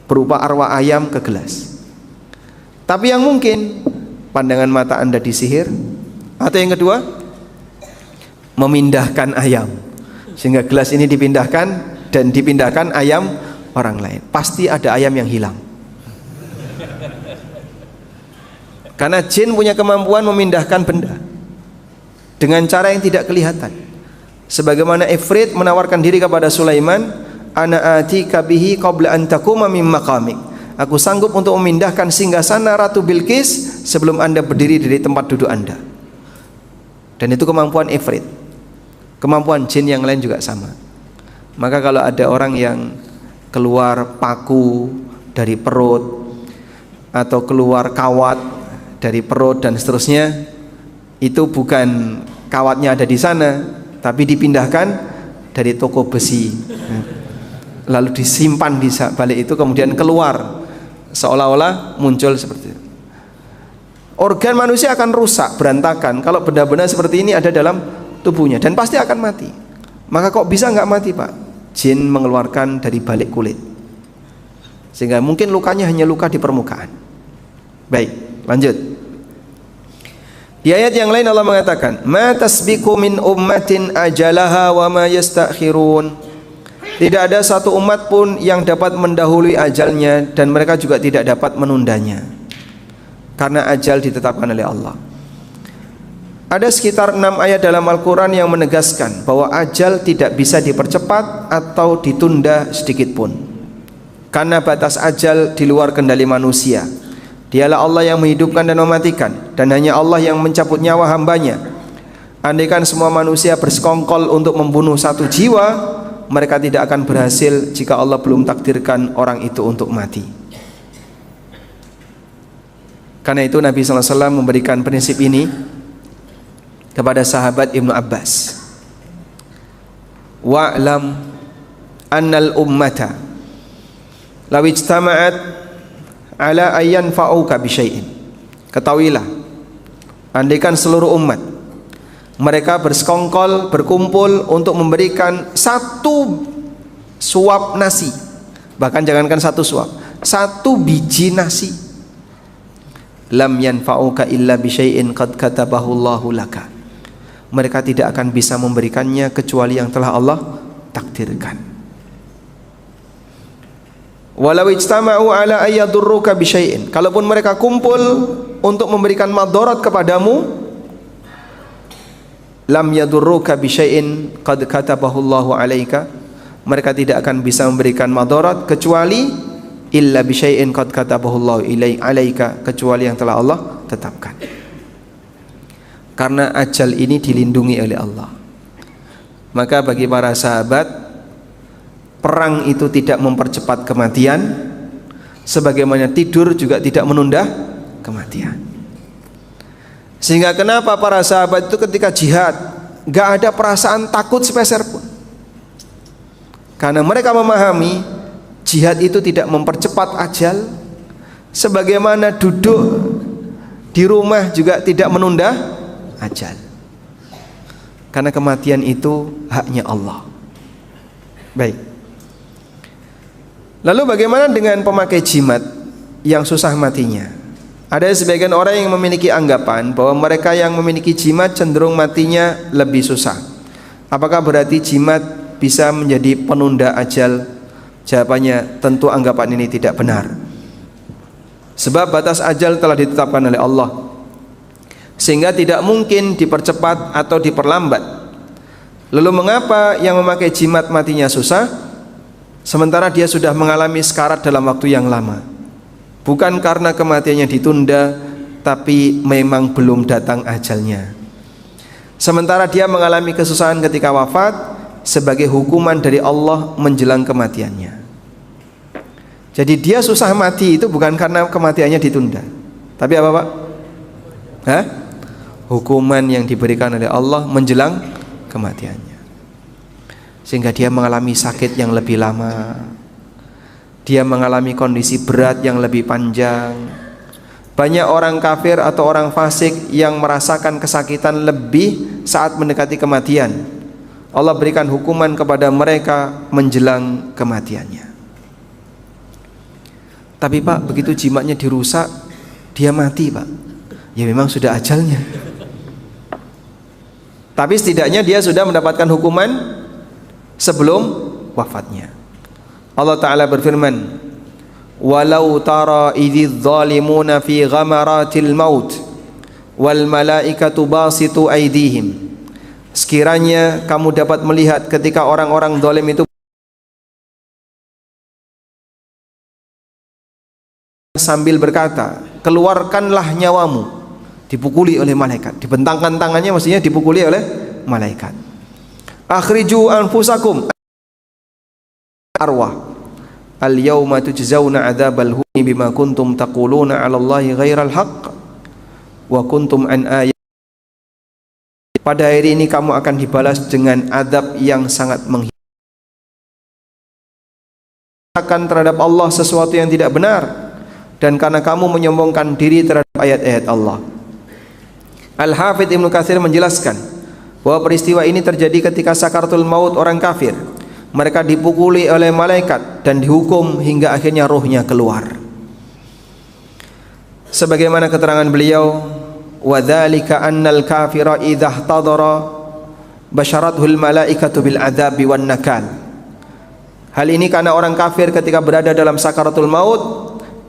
berupa arwah ayam ke gelas. Tapi yang mungkin, pandangan mata Anda disihir. Atau yang kedua, memindahkan ayam, sehingga gelas ini dipindahkan dan dipindahkan ayam orang lain. Pasti ada ayam yang hilang. Karena jin punya kemampuan memindahkan benda dengan cara yang tidak kelihatan. Sebagaimana Ifrit menawarkan diri kepada Sulaiman, ana atika bihi qabla an taquma min maqamik. Aku sanggup untuk memindahkan singgasana Ratu Bilqis sebelum Anda berdiri dari tempat duduk Anda. Dan itu kemampuan Ifrit. Kemampuan jin yang lain juga sama. Maka kalau ada orang yang keluar paku dari perut atau keluar kawat dari perut dan seterusnya, itu bukan kawatnya ada di sana, tapi dipindahkan dari toko besi, lalu disimpan di balik itu, kemudian keluar seolah-olah muncul seperti itu. Organ manusia akan rusak, berantakan kalau benda-benda seperti ini ada dalam tubuhnya, dan pasti akan mati. Maka kok bisa nggak mati, Pak? Jin mengeluarkan dari balik kulit, sehingga mungkin lukanya hanya luka di permukaan. Baik, lanjut. Di ayat yang lain Allah mengatakan, ma tasbiqu min ummatin ajalaha wa ma yastakhirun. Tidak ada satu umat pun yang dapat mendahului ajalnya, dan mereka juga tidak dapat menundanya, karena ajal ditetapkan oleh Allah. Ada sekitar 6 ayat dalam Al-Quran yang menegaskan bahwa ajal tidak bisa dipercepat atau ditunda sedikit pun, karena batas ajal di luar kendali manusia. Dialah Allah yang menghidupkan dan mematikan, dan hanya Allah yang mencabut nyawa hambanya. Andaikan semua manusia bersekongkol untuk membunuh satu jiwa, mereka tidak akan berhasil jika Allah belum takdirkan orang itu untuk mati. Karena itu Nabi SAW memberikan prinsip ini kepada sahabat Ibnu Abbas. Wa'lam annal ummata law ijtama'at ala ayyan fa'uka bisyai'in. Ketahuilah, andaikan seluruh umat mereka bersekongkol, berkumpul untuk memberikan satu suap nasi, bahkan jangankan satu suap, satu biji nasi, lam yanfa'uka illa bisyai'in qad katabahu Allahu laka. Mereka tidak akan bisa memberikannya kecuali yang telah Allah takdirkan. Walau ijtama'u ala ayyadurruka bisyai'in, kalaupun mereka kumpul untuk memberikan madarat kepadamu, lam yadurruka bisyai'in qad katabahu Allahu 'alaika, mereka tidak akan bisa memberikan madarat kecuali illa bisyai'in qad katabahu Allahu 'alaika, kecuali yang telah Allah tetapkan. Karena ajal ini dilindungi oleh Allah, maka bagi para sahabat, perang itu tidak mempercepat kematian, sebagaimana tidur juga tidak menunda kematian. Sehingga kenapa para sahabat itu ketika jihad gak ada perasaan takut sepeser pun, karena mereka memahami jihad itu tidak mempercepat ajal, sebagaimana duduk di rumah juga tidak menunda ajal, karena kematian itu haknya Allah. Baik. Lalu bagaimana dengan pemakai jimat yang susah matinya? Ada sebagian orang yang memiliki anggapan bahwa mereka yang memiliki jimat cenderung matinya lebih susah. Apakah berarti jimat bisa menjadi penunda ajal? Jawabannya, tentu anggapan ini tidak benar. Sebab batas ajal telah ditetapkan oleh Allah, sehingga tidak mungkin dipercepat atau diperlambat. Lalu mengapa yang memakai jimat matinya susah, sementara dia sudah mengalami sekarat dalam waktu yang lama? Bukan karena kematiannya ditunda, tapi memang belum datang ajalnya. Sementara dia mengalami kesusahan ketika wafat sebagai hukuman dari Allah menjelang kematiannya. Jadi dia susah mati itu bukan karena kematiannya ditunda, tapi apa, Pak? Hukuman yang diberikan oleh Allah menjelang kematiannya, sehingga dia mengalami sakit yang lebih lama, dia mengalami kondisi berat yang lebih panjang, Banyak orang kafir atau orang fasik yang merasakan kesakitan lebih saat mendekati kematian. Allah berikan hukuman kepada mereka menjelang kematiannya. Tapi Pak, begitu jimatnya dirusak, dia mati Pak. Ya memang sudah ajalnya. Tapi setidaknya dia sudah mendapatkan hukuman sebelum wafatnya. Allah Ta'ala berfirman, walau tara idz zalimuna fi ghamaratil maut wal malaikatu basitu aydihim. Sekiranya kamu dapat melihat ketika orang-orang zalim itu sambil berkata, keluarkanlah nyawamu, dipukuli oleh malaikat, dibentangkan tangannya, maksudnya dipukuli oleh malaikat. Akhriju anfusakum arwah al-yawma tujzauna adzabal huni bima kuntum taquluna 'ala Allahi ghairal haqq wa kuntum an ayat. Pada hari ini kamu akan dibalas dengan azab yang sangat menghinakan terhadap Allah sesuatu yang tidak benar, dan karena kamu menyombongkan diri terhadap ayat-ayat Allah. Al-Hafidz Ibnu Katsir menjelaskan bahwa peristiwa ini terjadi ketika sakaratul maut orang kafir. Mereka dipukuli oleh malaikat dan dihukum hingga akhirnya rohnya keluar. Sebagaimana keterangan beliau, wa dzalika annal kafira idza ihtadara basyarathul malaikatu bil adzabi wan nakal. Hal ini karena orang kafir ketika berada dalam sakaratul maut,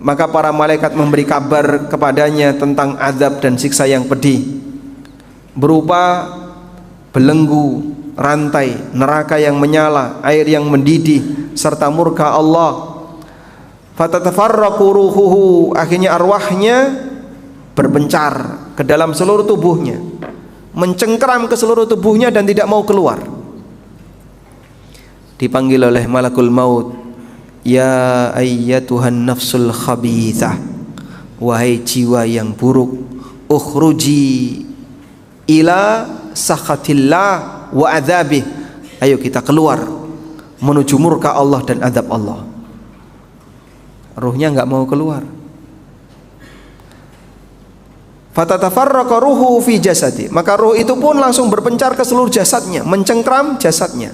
maka para malaikat memberi kabar kepadanya tentang azab dan siksa yang pedih, berupa belenggu, rantai, neraka yang menyala, air yang mendidih, serta murka Allah. Fatatafarraqu ruhuhu, akhirnya arwahnya berpencar ke dalam seluruh tubuhnya, mencengkeram ke seluruh tubuhnya dan tidak mau keluar. Dipanggil oleh malakul maut, ya ayyatuhan nafsul khabithah, wahai jiwa yang buruk, ukhruji ila sakhatillah wa adzabih, ayo kita keluar menuju murka Allah dan azab Allah. Ruhnya enggak mau keluar. Fatatafarraqa ruhu fi jasadi, maka ruh itu pun langsung berpencar ke seluruh jasadnya, mencengkram jasadnya.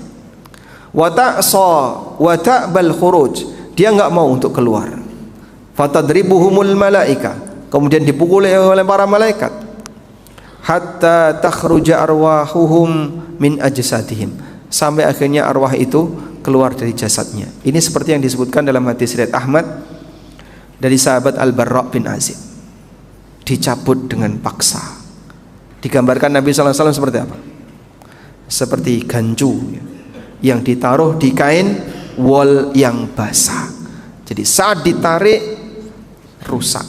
Wa ta'sa wa ta'bal khuruj, dia enggak mau untuk keluar. Fatadribuhumul malaika, kemudian dipukuli oleh para malaikat. Hatta takhruja arwahuhum min ajsadihim, sampai akhirnya arwah itu keluar dari jasadnya. Ini seperti yang disebutkan dalam hadis riwayat Ahmad dari sahabat Al-Barra bin Azib. Dicabut dengan paksa. Digambarkan Nabi SAW seperti apa? Seperti gancu yang ditaruh di kain wol yang basah. Jadi saat ditarik rusak.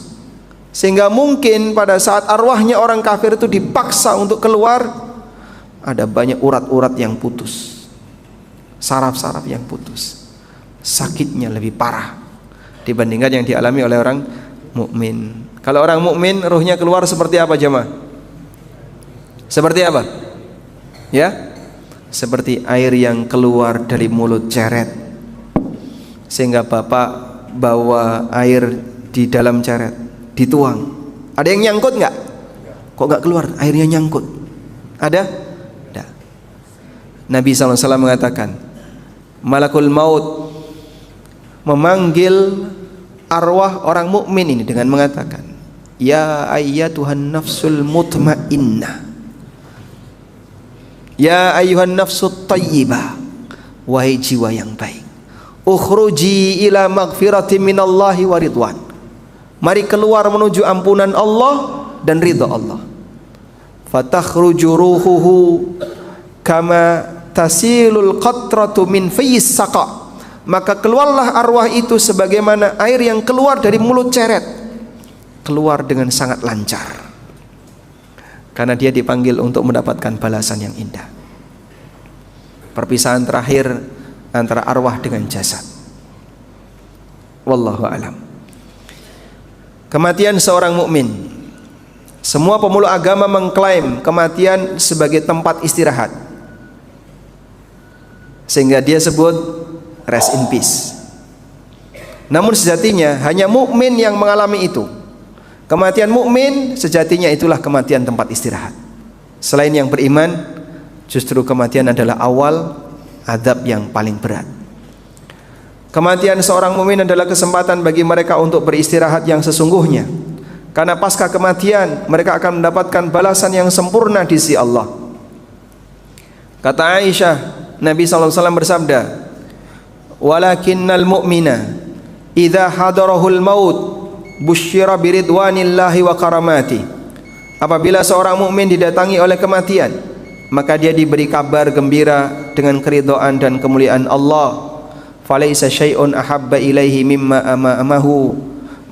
Sehingga mungkin pada saat arwahnya orang kafir itu dipaksa untuk keluar, ada banyak urat-urat yang putus, saraf-saraf yang putus. Sakitnya lebih parah dibandingkan yang dialami oleh orang mukmin. Kalau orang mukmin ruhnya keluar seperti apa jemaah? Seperti apa? Ya? Seperti air yang keluar dari mulut ceret. Sehingga bapak bawa air di dalam ceret, dituang. Ada yang nyangkut nggak? Kok nggak keluar? Airnya nyangkut. Ada? Ada. Nabi SAW mengatakan, malakul maut memanggil arwah orang mukmin ini dengan mengatakan, ya ayyatuhan nafsul mutmainnah, ya ayyuhan nafsut tayyibah, wahai jiwa yang baik, ukhruji ila maghfirati minallahi wa ridwan, mari keluar menuju ampunan Allah dan ridha Allah. Fatakhruju ruhuhu kama tasilul qatratu min fayis saqa, maka keluarlah arwah itu sebagaimana air yang keluar dari mulut ceret, keluar dengan sangat lancar, karena dia dipanggil untuk mendapatkan balasan yang indah. Perpisahan terakhir antara arwah dengan jasad. Wallahu a'lam. Kematian seorang mukmin. Semua pemeluk agama mengklaim kematian sebagai tempat istirahat, sehingga dia sebut rest in peace. Namun sejatinya hanya mukmin yang mengalami itu. Kematian mukmin sejatinya itulah kematian tempat istirahat. Selain yang beriman, justru kematian adalah awal azab yang paling berat. Kematian seorang mukmin adalah kesempatan bagi mereka untuk beristirahat yang sesungguhnya. Karena pasca kematian mereka akan mendapatkan balasan yang sempurna di sisi Allah. Kata Aisyah, Nabi SAW bersabda, "Walakinnal mu'mina idza hadarahul maut busyira biridwanillahi wa karamati." Apabila seorang mukmin didatangi oleh kematian, maka dia diberi kabar gembira dengan keridhaan dan kemuliaan Allah. Falaisa syai'un ahabba ilaihi mimma amahu,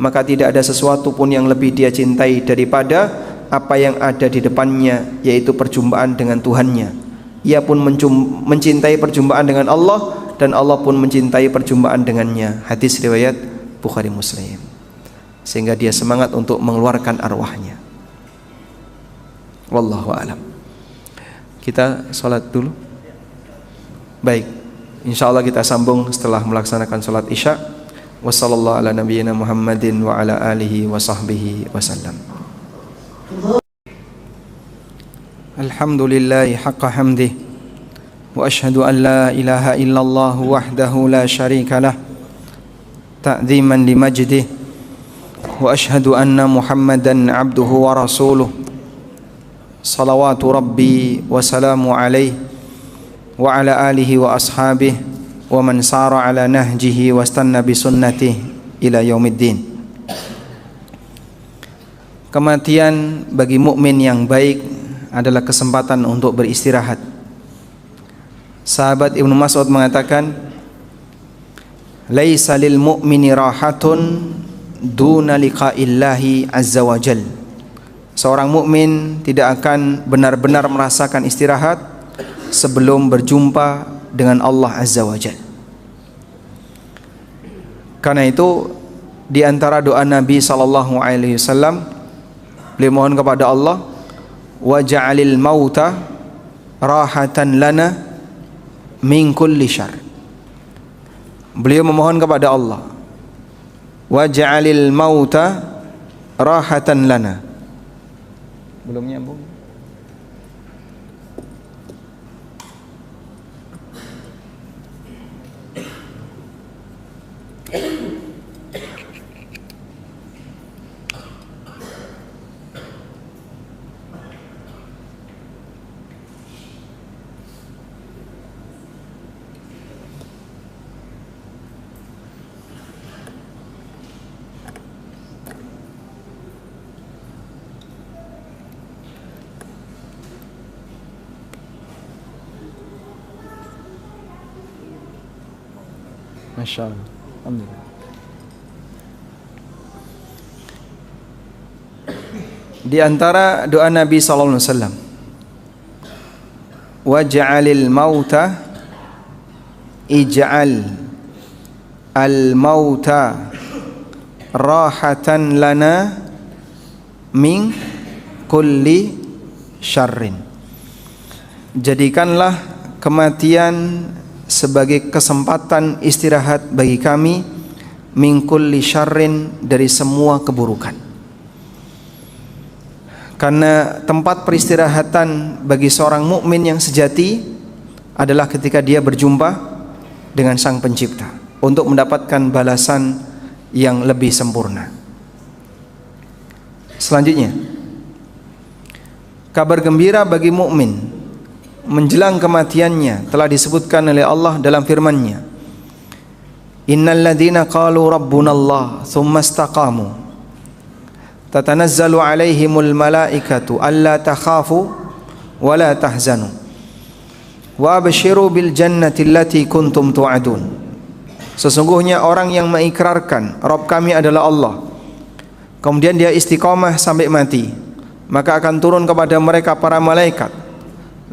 maka tidak ada sesuatu pun yang lebih dia cintai daripada apa yang ada di depannya, yaitu perjumpaan dengan Tuhannya. Ia pun mencintai perjumpaan dengan Allah, dan Allah pun mencintai perjumpaan dengannya. Hadis riwayat Bukhari Muslim. Sehingga dia semangat untuk mengeluarkan arwahnya. Wallahu a'lam. Kita sholat dulu. Baik, insyaallah kita sambung setelah melaksanakan sholat isya. Wassallallahu ala nabiyyina Muhammadin wa ala alihi wa sahbihi wasallam. Alhamdulillahi haqqa hamdih, wa ashhadu an la ilaha illallah wahdahu la syarika lah, ta'ziman li majdih, wa ashhadu anna Muhammadan abduhu wa rasuluh. Salawatu rabbi wa salamu alaihi wa ala alihi wa ashabihi wa man sara ala nahjihi wa istanna bi sunnatihi ila yaumiddin. Kematian bagi mukmin yang baik adalah kesempatan untuk beristirahat. Sahabat Ibnu Mas'ud mengatakan, "Laisa lil mu'mini rahatun duna liqa'illahi azza wa jalla." Seorang mukmin tidak akan benar-benar merasakan istirahat sebelum berjumpa dengan Allah azza wa jalla. Karena itu di antara doa Nabi sallallahu alaihi wasallam, beliau mohon kepada Allah, waj'alil mauta rahatan lana min kulli syarr. Beliau memohon kepada Allah, waj'alil mauta rahatan lana. Belum nyambung. Masya Allah. Alhamdulillah. Di antara doa Nabi SAW, waj'alil mauta ij'al al mauta rahatan lana min kulli syarrin. Jadikanlah kematian sebagai kesempatan istirahat bagi kami min kulli syarrin, dari semua keburukan. Karena tempat peristirahatan bagi seorang mukmin yang sejati adalah ketika dia berjumpa dengan Sang Pencipta untuk mendapatkan balasan yang lebih sempurna. Selanjutnya, kabar gembira bagi mukmin menjelang kematiannya telah disebutkan oleh Allah dalam firman-Nya, innal ladzina qalu rabbunallah tsumma istaqamu tatanazzalu alaihimul malaikatu alla takhafu wa la tahzanu wa abshiru bil jannati allati kuntum tu'adun. Sesungguhnya orang yang mengikrarkan Rabb kami adalah Allah, kemudian dia istiqamah sampai mati, maka akan turun kepada mereka para malaikat.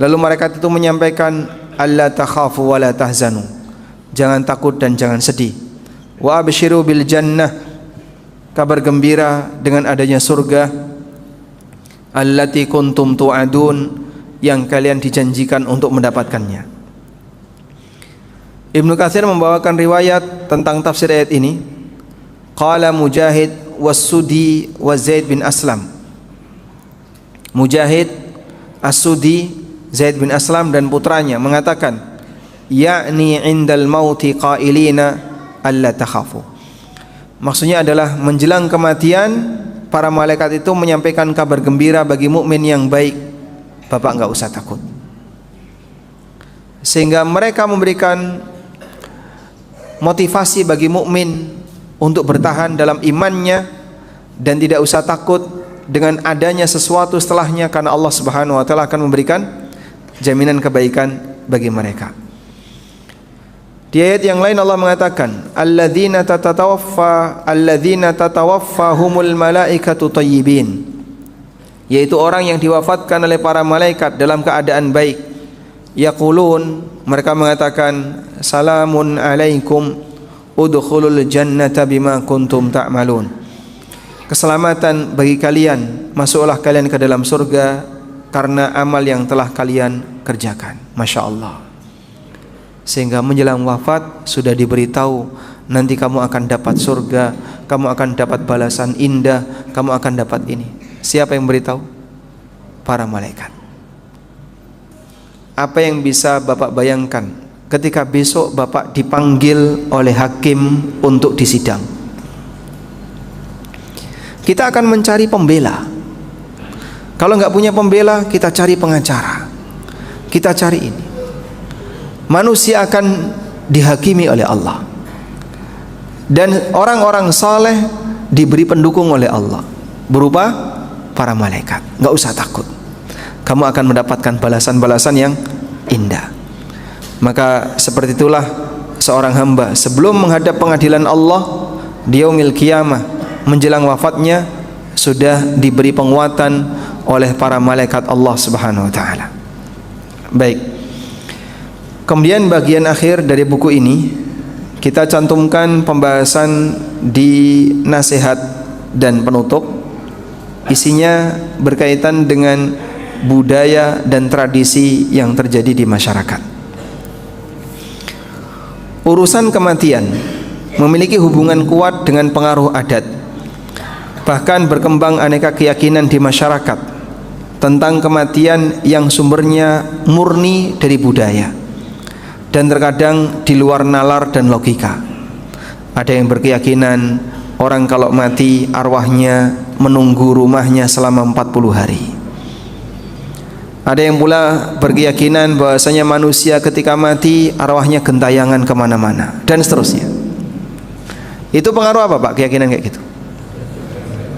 Lalu malaikat itu menyampaikan, alla takhafu wa la tahzanu, jangan takut dan jangan sedih. Wa abshiru bil jannah, kabar gembira dengan adanya surga, allati kuntum tu'adun, yang kalian dijanjikan untuk mendapatkannya. Ibnu Katsir membawakan riwayat tentang tafsir ayat ini. Qala Mujahid was-Sudi wa Zaid bin Aslam. Mujahid, As-Sudi, Zaid bin Aslam dan putranya mengatakan, yakni indal mauti qailina alla takhafu. Maksudnya adalah menjelang kematian para malaikat itu menyampaikan kabar gembira bagi mukmin yang baik, Bapak enggak usah takut. Sehingga mereka memberikan motivasi bagi mukmin untuk bertahan dalam imannya dan tidak usah takut dengan adanya sesuatu setelahnya, karena Allah Subhanahu wa taala akan memberikan jaminan kebaikan bagi mereka. Di ayat yang lain Allah mengatakan, alladzina tatawaffahumul malaikatu thayyibin, yaitu orang yang diwafatkan oleh para malaikat dalam keadaan baik. Yaqulun, mereka mengatakan, salamun alaikum udkhulul jannata bima kuntum ta'malun. Keselamatan bagi kalian, masuklah kalian ke dalam surga karena amal yang telah kalian kerjakan. Masya Allah. Sehingga menjelang wafat sudah diberitahu, nanti kamu akan dapat surga, kamu akan dapat balasan indah, kamu akan dapat ini. Siapa yang beritahu? Para malaikat. Apa yang bisa Bapak bayangkan ketika besok Bapak dipanggil oleh hakim untuk disidang? Kita akan mencari pembela. Kalau nggak punya pembela, kita cari pengacara, kita cari ini. Manusia akan dihakimi oleh Allah, dan orang-orang saleh diberi pendukung oleh Allah berupa para malaikat. Nggak usah takut, kamu akan mendapatkan balasan-balasan yang indah. Maka seperti itulah seorang hamba sebelum menghadap pengadilan Allah di yaumil qiyamah, menjelang wafatnya sudah diberi penguatan oleh para malaikat Allah Subhanahu wa taala. Baik. Kemudian bagian akhir dari buku ini kita cantumkan pembahasan di nasihat dan penutup. Isinya berkaitan dengan budaya dan tradisi yang terjadi di masyarakat. Urusan kematian memiliki hubungan kuat dengan pengaruh adat. Bahkan berkembang aneka keyakinan di masyarakat tentang kematian yang sumbernya murni dari budaya dan terkadang di luar nalar dan logika. Ada yang berkeyakinan orang kalau mati arwahnya menunggu rumahnya selama 40 hari. Ada yang pula berkeyakinan bahwasanya manusia ketika mati arwahnya gentayangan kemana-mana dan seterusnya. Itu pengaruh apa Pak, keyakinan kayak gitu?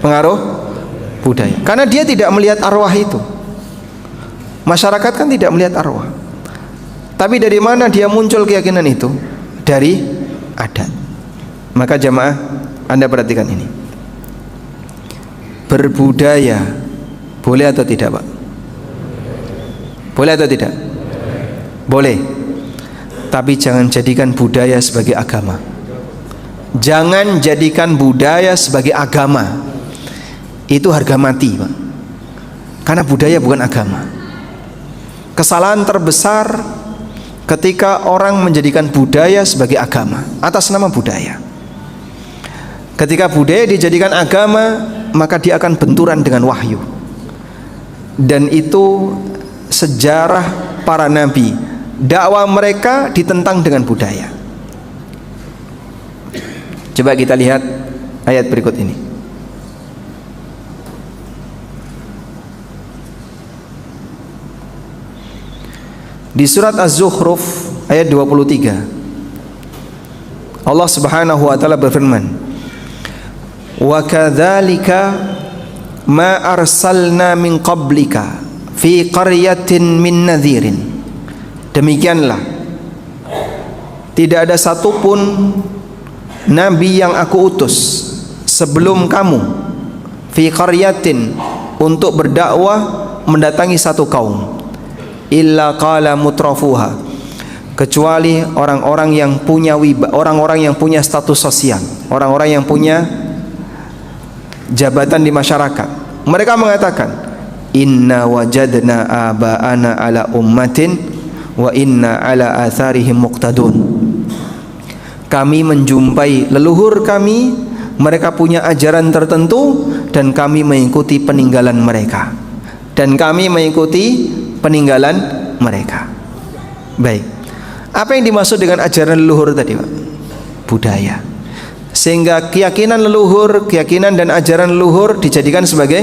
Pengaruh budaya. Karena dia tidak melihat arwah itu. Masyarakat kan tidak melihat arwah. Tapi dari mana dia muncul keyakinan itu? Dari adat. Maka jamaah, Anda perhatikan ini. Berbudaya boleh atau tidak Pak? Boleh atau tidak? Boleh. Tapi jangan jadikan budaya sebagai agama. Jangan jadikan budaya sebagai agama. Itu harga mati Pak. Karena budaya bukan agama. Kesalahan terbesar ketika orang menjadikan budaya sebagai agama atas nama budaya. Ketika budaya dijadikan agama, maka dia akan benturan dengan wahyu. Dan itu sejarah para nabi. Dakwah mereka ditentang dengan budaya. Coba kita lihat ayat berikut ini. Di surat Az-Zukhruf ayat 23, Allah Subhanahu wa taala berfirman, "Wa kadzalika ma arsalna min qablika fi qaryatin min nadhirin." Demikianlah, tidak ada satupun nabi yang aku utus sebelum kamu, fi qaryatin, untuk berdakwah mendatangi satu kaum, illa qala mutrafuha, kecuali orang-orang yang punya orang-orang yang punya status sosial, orang-orang yang punya jabatan di masyarakat. Mereka mengatakan, inna wajadna aba'ana ala ummatin wa inna ala atharihim muqtadun. Kami menjumpai leluhur kami mereka punya ajaran tertentu dan kami mengikuti peninggalan mereka. Dan kami mengikuti peninggalan mereka. Baik. Apa yang dimaksud dengan ajaran leluhur tadi, Pak? Budaya. Sehingga keyakinan leluhur, keyakinan dan ajaran leluhur dijadikan sebagai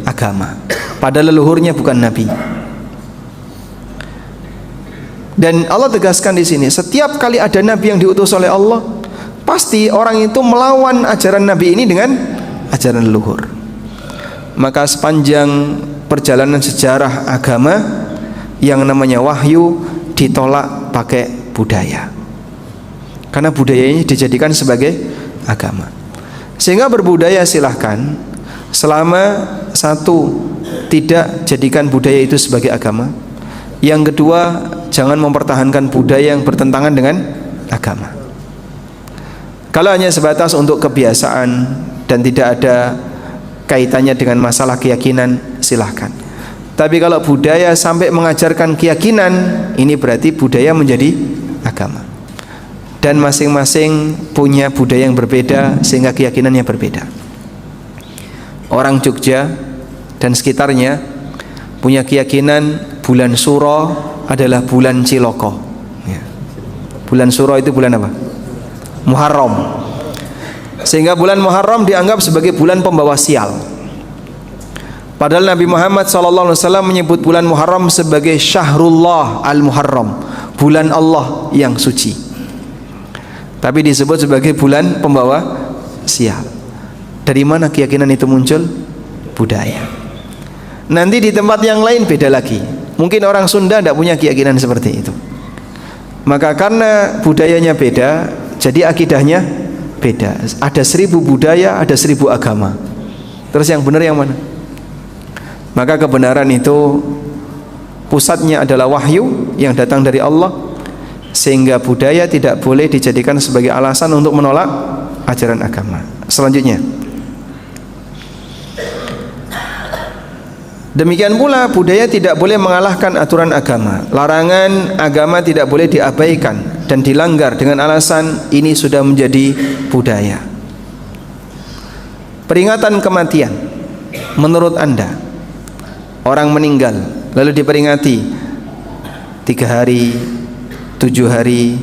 agama. Padahal leluhurnya bukan nabi. Dan Allah tegaskan di sini, setiap kali ada nabi yang diutus oleh Allah, pasti orang itu melawan ajaran nabi ini dengan ajaran leluhur. Maka sepanjang perjalanan sejarah agama, yang namanya wahyu ditolak pakai budaya, karena budaya ini dijadikan sebagai agama. Sehingga berbudaya silahkan, selama satu, tidak jadikan budaya itu sebagai agama. Yang kedua, jangan mempertahankan budaya yang bertentangan dengan agama. Kalau hanya sebatas untuk kebiasaan dan tidak ada kaitannya dengan masalah keyakinan, silahkan. Tapi kalau budaya sampai mengajarkan keyakinan, ini berarti budaya menjadi agama. Dan masing-masing punya budaya yang berbeda sehingga keyakinannya berbeda. Orang Jogja dan sekitarnya punya keyakinan bulan Suro adalah bulan Ciloko. Bulan Suro itu bulan apa? Muharram. Sehingga bulan Muharram dianggap sebagai bulan pembawa sial. Padahal Nabi Muhammad SAW menyebut bulan Muharram sebagai Syahrullah al-Muharram, bulan Allah yang suci. Tapi disebut sebagai bulan pembawa sial. Dari mana keyakinan itu muncul? Budaya. Nanti di tempat yang lain beda lagi. Mungkin orang Sunda tidak punya keyakinan seperti itu. Maka karena budayanya beda, jadi akidahnya beda. Ada 1000 budaya, ada 1000 agama. Terus yang benar yang mana? Maka kebenaran itu pusatnya adalah wahyu yang datang dari Allah, sehingga budaya tidak boleh dijadikan sebagai alasan untuk menolak ajaran agama. Selanjutnya, demikian pula budaya tidak boleh mengalahkan aturan agama. Larangan agama tidak boleh diabaikan dan dilanggar dengan alasan ini sudah menjadi budaya. Peringatan kematian, menurut Anda, orang meninggal lalu diperingati 3 hari, 7 hari,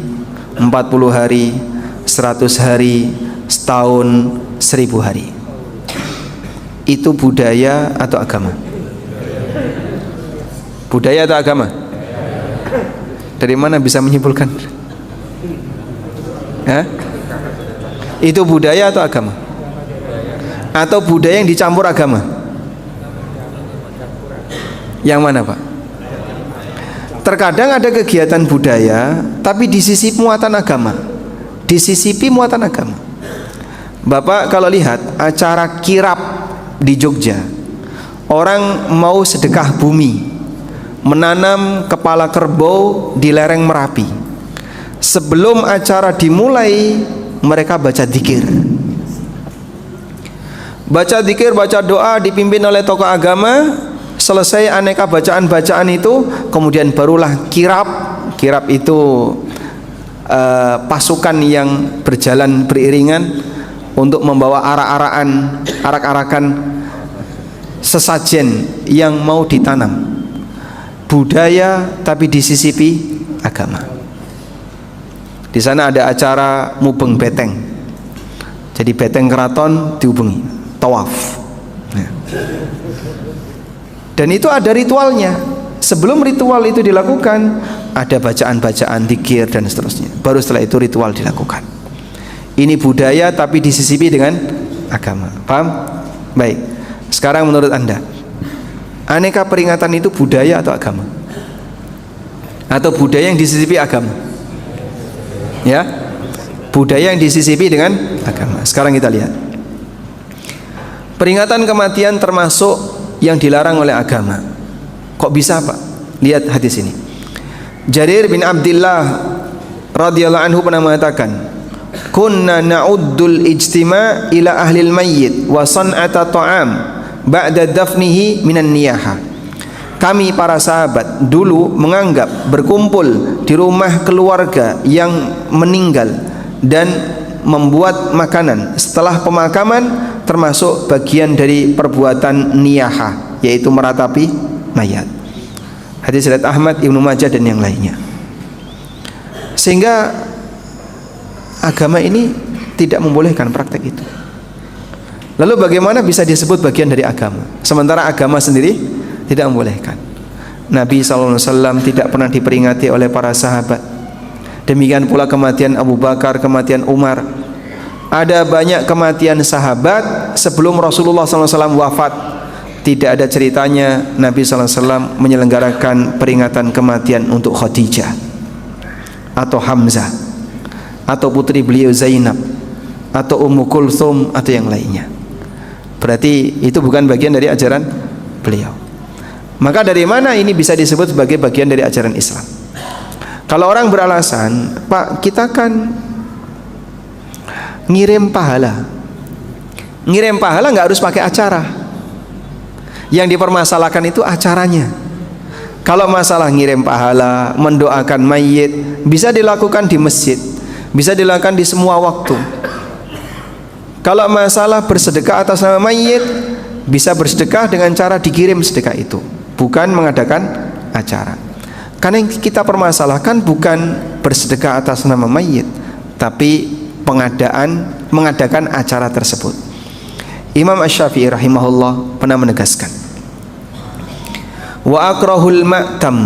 40 hari, 100 hari, setahun, 1000 hari. Itu budaya atau agama? Budaya atau agama? Dari mana bisa menyimpulkan? Hah? Itu budaya atau agama? Atau budaya yang dicampur agama? Yang mana, Pak? Terkadang ada kegiatan budaya tapi disisipi muatan agama. Disisipi muatan agama. Bapak kalau lihat acara kirap di Jogja, orang mau sedekah bumi, menanam kepala kerbau di lereng Merapi. Sebelum acara dimulai, mereka baca dzikir. Baca dzikir, baca doa dipimpin oleh tokoh agama. Selesai aneka bacaan-bacaan itu, kemudian barulah kirap. Kirap itu pasukan yang berjalan beriringan untuk membawa arak-arakan sesajen yang mau ditanam. Budaya tapi disisipi agama. Di sana ada acara mubeng beteng. Jadi beteng keraton dihubungi, tawaf. Dan itu ada ritualnya. Sebelum ritual itu dilakukan, ada bacaan-bacaan, dzikir dan seterusnya. Baru setelah itu ritual dilakukan. Ini budaya tapi disisipi dengan agama. Paham? Baik. Sekarang menurut Anda, aneka peringatan itu budaya atau agama? Atau budaya yang disisipi agama? Ya? Budaya yang disisipi dengan agama. Sekarang kita lihat. Peringatan kematian termasuk yang dilarang oleh agama. Kok bisa, Pak? Lihat hadis ini. Jarir bin Abdullah radhiyallahu anhu pernah mengatakan, "Kunna na'uddul ijtima' ila ahlil mayyit wa san'ata ta'am ba'da dafnihi minan niyaha." Kami para sahabat dulu menganggap berkumpul di rumah keluarga yang meninggal dan membuat makanan setelah pemakaman termasuk bagian dari perbuatan niyaha, yaitu meratapi mayat. Hadis riwayat Ahmad, Ibnu Majah dan yang lainnya. Sehingga agama ini tidak membolehkan praktek itu. Lalu bagaimana bisa disebut bagian dari agama sementara agama sendiri tidak membolehkan? Nabi SAW tidak pernah diperingati oleh para sahabat. Demikian pula kematian Abu Bakar, kematian Umar. Ada banyak kematian sahabat sebelum Rasulullah SAW wafat. Tidak ada ceritanya Nabi SAW menyelenggarakan peringatan kematian untuk Khadijah atau Hamzah atau putri beliau Zainab atau Ummu Kulthum atau yang lainnya. Berarti itu bukan bagian dari ajaran beliau. Maka dari mana ini bisa disebut sebagai bagian dari ajaran Islam? Kalau orang beralasan, Pak, kita kan ngirim pahala. Ngirim pahala nggak harus pakai acara. Yang dipermasalahkan itu acaranya. Kalau masalah ngirim pahala, mendoakan mayit, bisa dilakukan di masjid, bisa dilakukan di semua waktu. Kalau masalah bersedekah atas nama mayit, bisa bersedekah dengan cara dikirim sedekah itu, bukan mengadakan acara. Karena yang kita permasalahkan bukan bersedekah atas nama mayit, tapi mengadakan acara tersebut. Imam Asy-Syafi'i rahimahullah pernah menegaskan, wa akrahul ma'tam,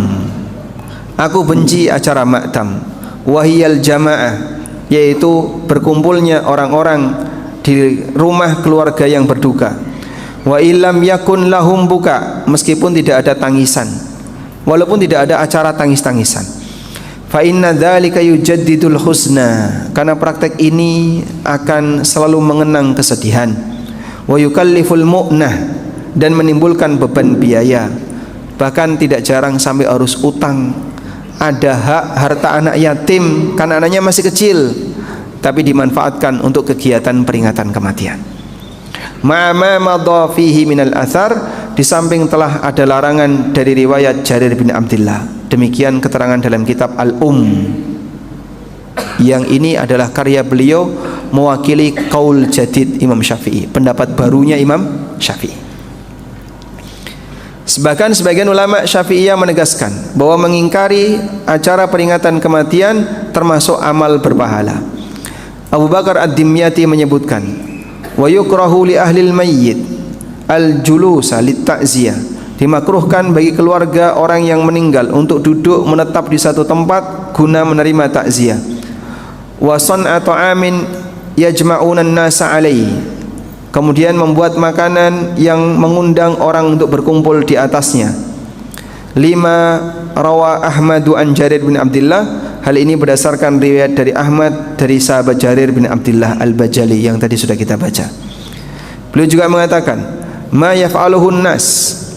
aku benci acara ma'tam, wahiyal jamaah, yaitu berkumpulnya orang-orang di rumah keluarga yang berduka. Wa illam yakun lahum buka, meskipun tidak ada tangisan, walaupun tidak ada acara tangis-tangisan. Fa inna dzalika yujaddidul husna, karena praktek ini akan selalu mengenang kesedihan. Wa yukalliful mu'nah, dan menimbulkan beban biaya. Bahkan tidak jarang sampai harus utang. Ada hak harta anak yatim karena anaknya masih kecil, tapi dimanfaatkan untuk kegiatan peringatan kematian. Ma'ama madha fihi minal athar, di samping telah ada larangan dari riwayat Jarir bin Abdullah. Demikian keterangan dalam kitab yang ini adalah karya beliau mewakili qaul jadid Imam Syafi'i, pendapat barunya Imam Syafi'i. Sebagian ulama Syafi'iyah menegaskan bahwa mengingkari acara peringatan kematian termasuk amal berpahala. Abu Bakar Ad-Dimyati menyebutkan, wa yukrahu li ahlil mayyit al-julusa lit-ta'ziyah, dimakruhkan bagi keluarga orang yang meninggal untuk duduk menetap di satu tempat guna menerima takziah. Wa san'atu amin yajma'una an-nasa alaihi, kemudian membuat makanan yang mengundang orang untuk berkumpul di atasnya. Lima rawa Ahmadu an Jarir bin Abdullah, hal ini berdasarkan riwayat dari Ahmad dari sahabat Jarir bin Abdullah al-Bajali yang tadi sudah kita baca. Beliau juga mengatakan, ma yaf'aluhun nas,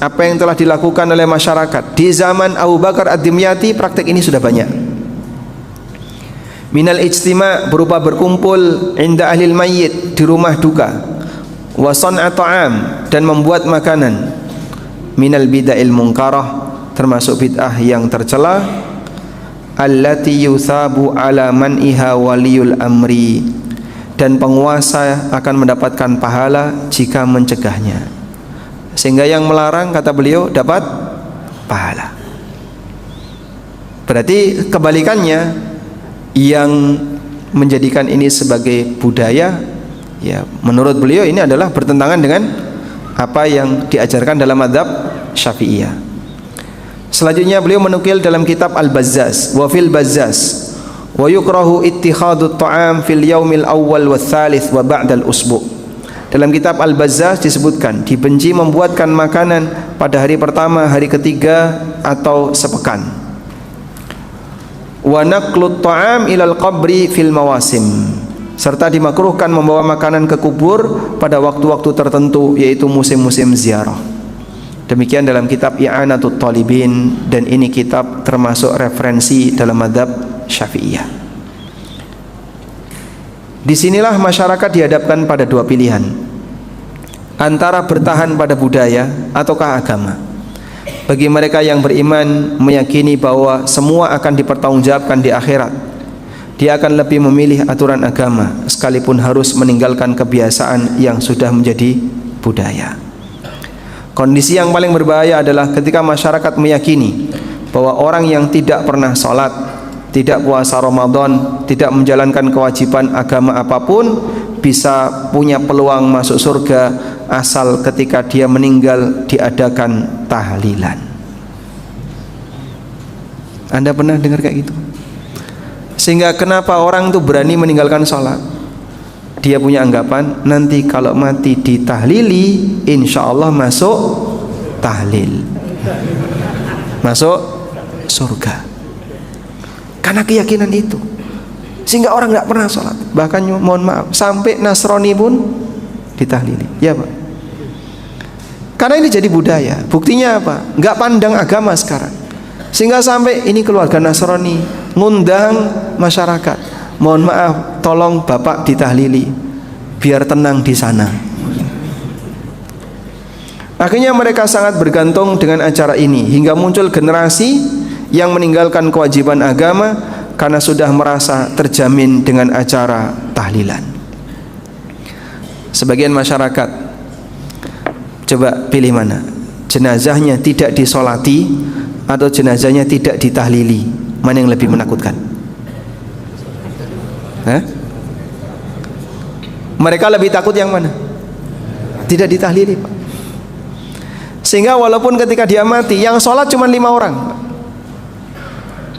apa yang telah dilakukan oleh masyarakat di zaman Abu Bakar Ad-Dimyati, praktek ini sudah banyak. Minal ijtima', berupa berkumpul inda ahlil mayyit, di rumah duka. Wa san'a ta'am, dan membuat makanan. Minal bid'ahil munkarah, termasuk bid'ah yang tercela. Allati yuthabu ala man'iha waliyul amri, dan penguasa akan mendapatkan pahala jika mencegahnya. Sehingga yang melarang, kata beliau, dapat pahala. Berarti kebalikannya, yang menjadikan ini sebagai budaya, ya menurut beliau ini adalah bertentangan dengan apa yang diajarkan dalam mazhab Syafi'iyah. Selanjutnya beliau menukil dalam kitab Al-Bazzaz, wa fil Bazzaz, wa yukrahu ittikhadut ta'am fil yaumil awwal wa thalith wa ba'dal usbu'. Dalam kitab Al-Bazzaz disebutkan dibenci membuatkan makanan pada hari pertama, hari ketiga atau sepekan. Wa naqlut ta'am ilal qabri fil mawasim, serta dimakruhkan membawa makanan ke kubur pada waktu-waktu tertentu, yaitu musim-musim ziarah. Demikian dalam kitab I'anatut Talibin, dan ini kitab termasuk referensi dalam mazhab Syafi'iyah. Disinilah masyarakat dihadapkan pada dua pilihan, antara bertahan pada budaya ataukah agama. Bagi mereka yang beriman, meyakini bahwa semua akan dipertanggungjawabkan di akhirat, dia akan lebih memilih aturan agama sekalipun harus meninggalkan kebiasaan yang sudah menjadi budaya. Kondisi yang paling berbahaya adalah ketika masyarakat meyakini bahwa orang yang tidak pernah sholat, tidak puasa Ramadan, tidak menjalankan kewajiban agama apapun bisa punya peluang masuk surga asal ketika dia meninggal diadakan tahlilan. Anda pernah dengar kayak gitu? Sehingga kenapa orang itu berani meninggalkan sholat? Dia punya anggapan nanti kalau mati ditahlili insya Allah masuk tahlil, masuk surga. Karena keyakinan itu, sehingga orang nggak pernah sholat. Bahkan mohon maaf, sampai Nasrani pun ditahlili, ya Pak. Karena ini jadi budaya. Buktinya apa? Nggak pandang agama sekarang. Sehingga sampai ini keluarga Nasrani ngundang masyarakat, mohon maaf, tolong Bapak ditahlili biar tenang di sana. Akhirnya mereka sangat bergantung dengan acara ini hingga muncul generasi yang meninggalkan kewajiban agama karena sudah merasa terjamin dengan acara tahlilan. Sebagian masyarakat, coba pilih mana? Jenazahnya tidak disolati atau jenazahnya tidak ditahlili? Mana yang lebih menakutkan? Mereka lebih takut yang mana? Tidak ditahlili, Pak. Sehingga walaupun ketika dia mati yang sholat cuma 5 orang,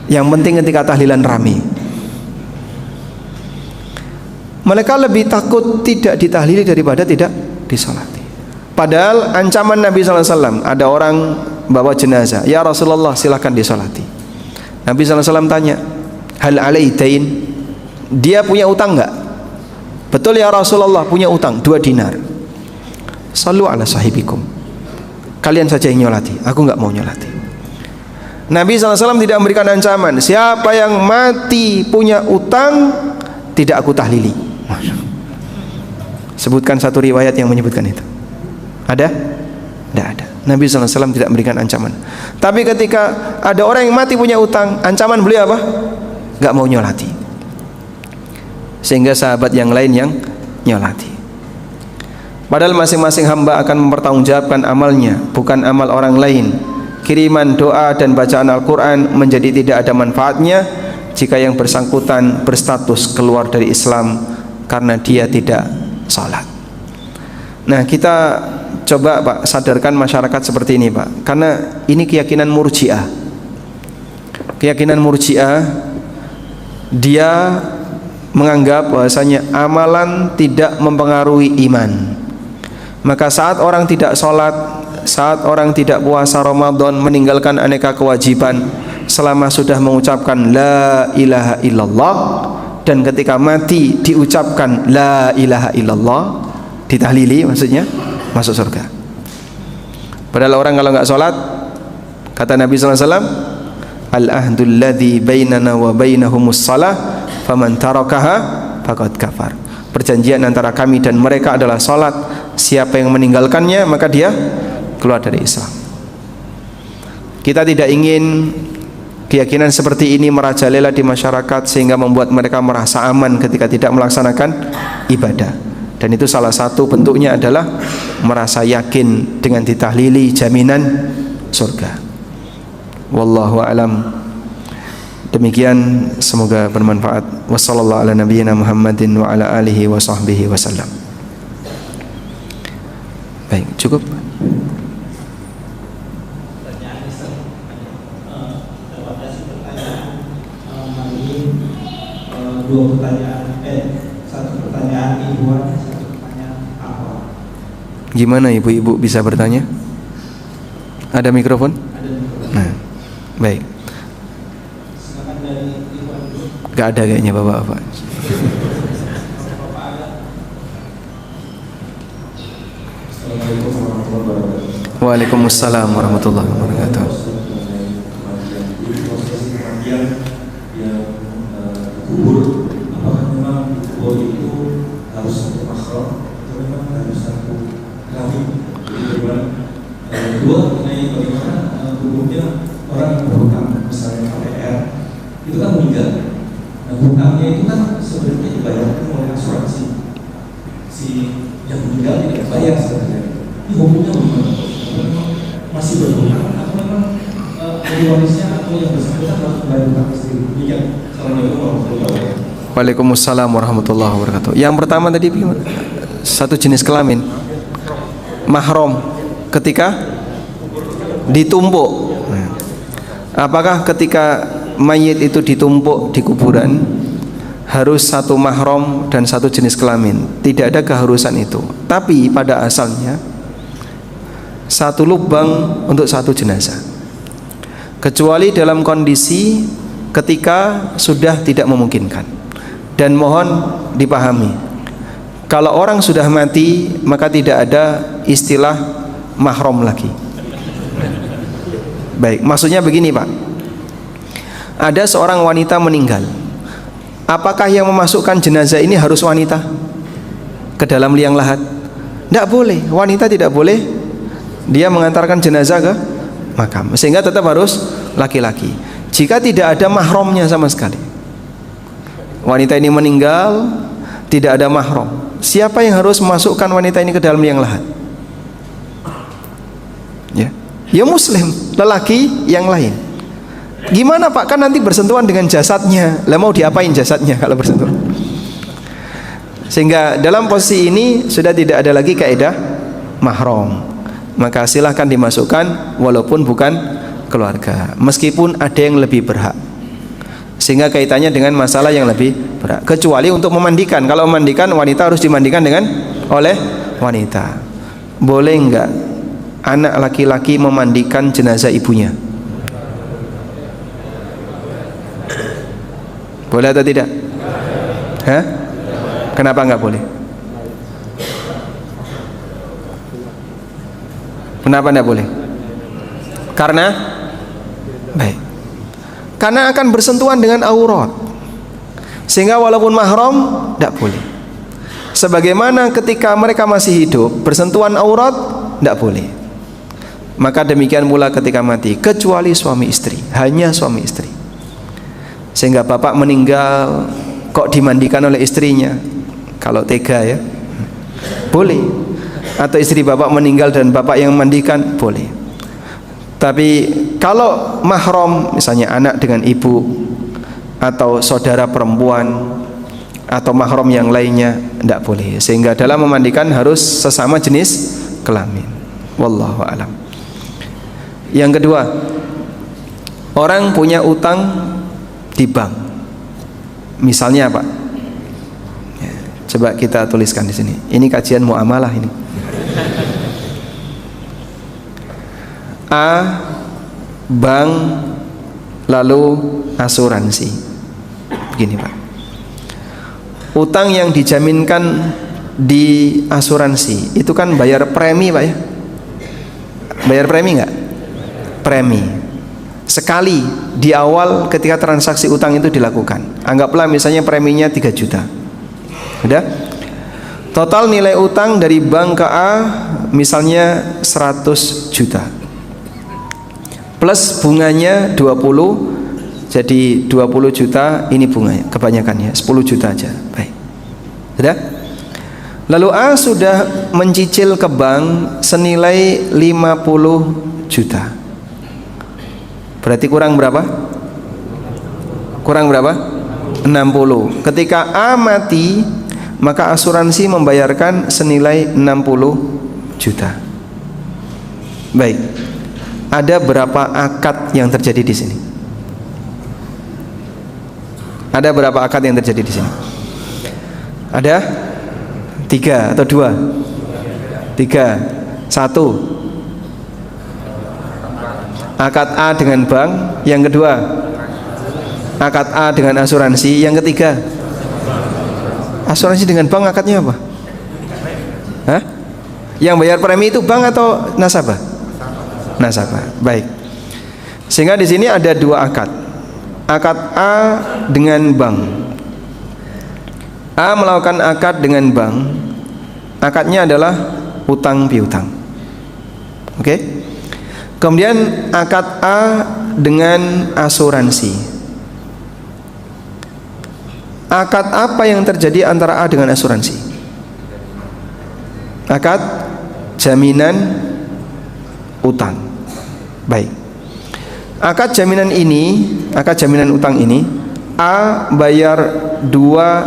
yang penting ketika tahlilan rame. Mereka lebih takut tidak ditahlili daripada tidak disolati. Padahal ancaman Nabi SAW, ada orang bawa jenazah, ya Rasulullah silakan disolati. Nabi SAW tanya, hal alaitain, dia punya utang enggak? Betul ya Rasulullah, punya utang 2 dinar. Sallu ala sahibikum, kalian saja yang nyolati, aku enggak mau nyolati. Nabi SAW tidak memberikan ancaman, siapa yang mati punya utang tidak aku tahlili. Sebutkan satu riwayat yang menyebutkan itu. Ada? Tidak ada. Nabi SAW tidak memberikan ancaman. Tapi ketika ada orang yang mati punya utang, ancaman beliau apa? Gak mau nyolati. Sehingga sahabat yang lain yang nyolati. Padahal masing-masing hamba akan mempertanggungjawabkan amalnya, bukan amal orang lain. Kiriman doa dan bacaan Al-Quran menjadi tidak ada manfaatnya jika yang bersangkutan berstatus keluar dari Islam karena dia tidak salat. Nah, kita coba Pak sadarkan masyarakat seperti ini Pak, karena ini keyakinan Murji'ah. Keyakinan Murji'ah, dia menganggap bahwasanya amalan tidak mempengaruhi iman. Maka saat orang tidak sholat, saat orang tidak puasa Ramadan, meninggalkan aneka kewajiban, selama sudah mengucapkan la ilaha illallah, dan ketika mati diucapkan la ilaha illallah, ditahlili maksudnya, masuk surga. Padahal orang kalau nggak sholat, kata Nabi SAW, al-ahdul ladzi bainana wa bainahumus salah faman tarakaha faqad kafar. Perjanjian antara kami dan mereka adalah sholat, siapa yang meninggalkannya maka dia keluar dari Islam. Kita tidak ingin keyakinan seperti ini merajalela di masyarakat sehingga membuat mereka merasa aman ketika tidak melaksanakan ibadah. Dan itu salah satu bentuknya adalah merasa yakin dengan ditahlili jaminan surga. Wallahu a'lam. Demikian, semoga bermanfaat. Wassallallahu ala nabiyyina Muhammadin wa ala alihi wa sahbihi wasallam. Baik, cukup. Dua pertanyaan, satu pertanyaan ibuan, satu pertanyaan apa? Gimana ibu-ibu bisa bertanya? Ada mikrofon? Ada mikrofon. Nah, baik. Silakan dari ibuan dulu. Gak ada kayaknya bapak-bapak. Assalamualaikum warahmatullahi wabarakatuh. Waalaikumsalam warahmatullahi wabarakatuh. Kubur, apakah memang kubur itu harus satu makhluk atau memang harus satu kawin? Jadi kedua mengenai bagaimana hukumnya orang berhutang, misalnya KPR itu kan meninggal, Nah, hutangnya itu kan sebenarnya dibayarkan oleh asuransi. Si yang meninggal tidak bayar sebenarnya. Ini hukumnya bagaimana? Memang masih berhutang atau memang ahli warisnya atau yang bersangkutan harus membayar hutang sendiri? Demikian. Assalamualaikum warahmatullahi wabarakatuh. Waalaikumsalam warahmatullahi wabarakatuh. Yang pertama tadi satu jenis kelamin mahram ketika ditumpuk. Apakah ketika mayit itu ditumpuk di kuburan harus satu mahram dan satu jenis kelamin? Tidak ada keharusan itu. Tapi pada asalnya satu lubang untuk satu jenazah. Kecuali dalam kondisi ketika sudah tidak memungkinkan. Dan mohon dipahami, kalau orang sudah mati maka tidak ada istilah mahram lagi. Baik, maksudnya begini Pak, ada seorang wanita meninggal, apakah yang memasukkan jenazah ini harus wanita ke dalam liang lahat? Tidak boleh, wanita tidak boleh dia mengantarkan jenazah ke makam, sehingga tetap harus laki-laki. Jika tidak ada mahramnya sama sekali, wanita ini meninggal tidak ada mahram, siapa yang harus memasukkan wanita ini ke dalam liang lahat? Ya muslim, lelaki yang lain. Gimana Pak, kan nanti bersentuhan dengan jasadnya. Lah mau diapain jasadnya kalau bersentuhan? Sehingga dalam posisi ini sudah tidak ada lagi kaidah mahram. Maka silahkan dimasukkan walaupun bukan keluarga, meskipun ada yang lebih berhak. Sehingga kaitannya dengan masalah yang lebih berat. Kecuali untuk memandikan. Kalau memandikan, wanita harus dimandikan oleh wanita. Boleh enggak anak laki-laki memandikan jenazah ibunya? Boleh atau tidak? Hah? Kenapa enggak boleh? Kenapa enggak boleh? Karena baik, karena akan bersentuhan dengan aurat, sehingga walaupun mahram tidak boleh. Sebagaimana ketika mereka masih hidup bersentuhan aurat tidak boleh, maka demikian pula ketika mati, kecuali suami istri, hanya suami istri. Sehingga bapak meninggal kok dimandikan oleh istrinya, kalau tega ya boleh, atau istri bapak meninggal dan bapak yang mandikan boleh. Tapi kalau mahram, misalnya anak dengan ibu atau saudara perempuan atau mahram yang lainnya, tidak boleh. Sehingga dalam memandikan harus sesama jenis kelamin. Wallahu a'lam. Yang kedua, orang punya utang di bank. Misalnya apa? Ya, coba kita tuliskan di sini. Ini kajian muamalah ini. A, bank, lalu asuransi. Begini Pak, utang yang dijaminkan di asuransi itu kan bayar premi Pak ya. Bayar premi enggak? Premi sekali di awal ketika transaksi utang itu dilakukan. Anggaplah misalnya preminya 3 juta. Udah? Total nilai utang dari bank ke A misalnya 100 juta. Plus bunganya 20, jadi 20 juta ini bunganya, kebanyakannya 10 juta aja. Baik. Sudah? Lalu A sudah mencicil ke bank senilai 50 juta. Berarti kurang berapa? Kurang berapa? 60. Ketika A mati, maka asuransi membayarkan senilai 60 juta. Baik. Ada berapa akad yang terjadi di sini? Ada berapa akad yang terjadi di sini? Ada 3 atau 2? 3. 1 akad A dengan bank, yang kedua akad A dengan asuransi, yang ketiga asuransi dengan bank. Akadnya apa? Hah? Yang bayar premi itu bank atau nasabah? Nasabah. Baik. Sehingga di sini ada 2 akad. Akad A dengan bank. A melakukan akad dengan bank. Akadnya adalah utang piutang. Oke? Kemudian akad A dengan asuransi. Akad apa yang terjadi antara A dengan asuransi? Akad jaminan utang. Baik. Akad jaminan utang ini A bayar 2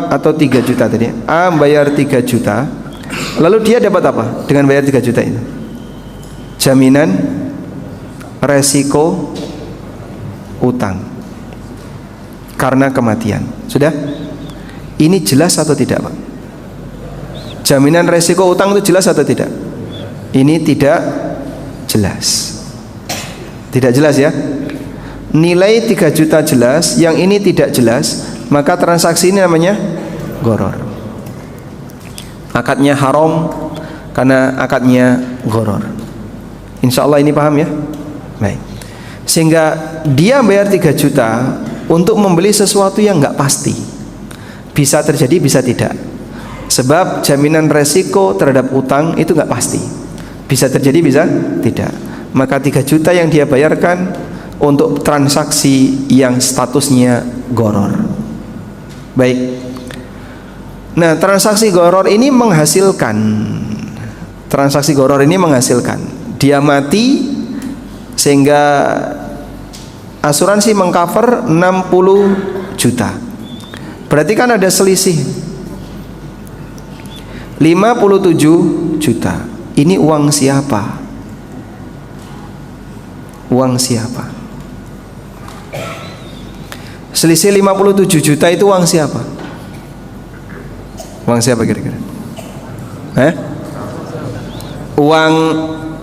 atau 3 juta tadi. A bayar 3 juta. Lalu dia dapat apa dengan bayar 3 juta itu? Jaminan resiko utang karena kematian. Sudah? Ini jelas atau tidak, Pak? Jaminan resiko utang itu jelas atau tidak? Ini tidak jelas. Tidak jelas ya. Nilai 3 juta jelas, yang ini tidak jelas, maka transaksi ini namanya gharar. Akadnya haram karena akadnya gharar. Insya Allah ini paham ya? Baik. Sehingga dia bayar 3 juta untuk membeli sesuatu yang nggak pasti. Bisa terjadi, bisa tidak. Sebab jaminan resiko terhadap utang itu nggak pasti. Bisa terjadi, bisa tidak. Maka 3 juta yang dia bayarkan untuk transaksi yang statusnya gharar. Baik. Nah, transaksi gharar ini menghasilkan. Dia mati sehingga asuransi mengcover 60 juta. Berarti kan ada selisih 57 juta. Ini uang siapa? Uang siapa? Selisih 57 juta itu uang siapa? Uang siapa kira-kira? Uang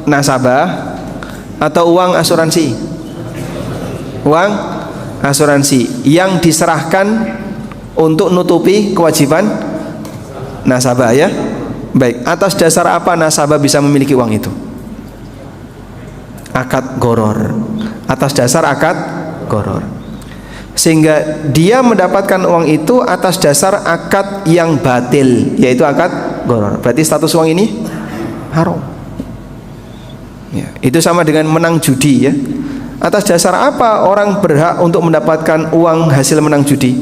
nasabah atau uang asuransi? Uang asuransi yang diserahkan untuk nutupi kewajiban nasabah ya. Baik, atas dasar apa nasabah bisa memiliki uang itu? Akad gharar. Atas dasar akad gharar. Sehingga dia mendapatkan uang itu atas dasar akad yang batil, yaitu akad gharar. Berarti status uang ini haram. Ya, itu sama dengan menang judi ya. Atas dasar apa orang berhak untuk mendapatkan uang hasil menang judi?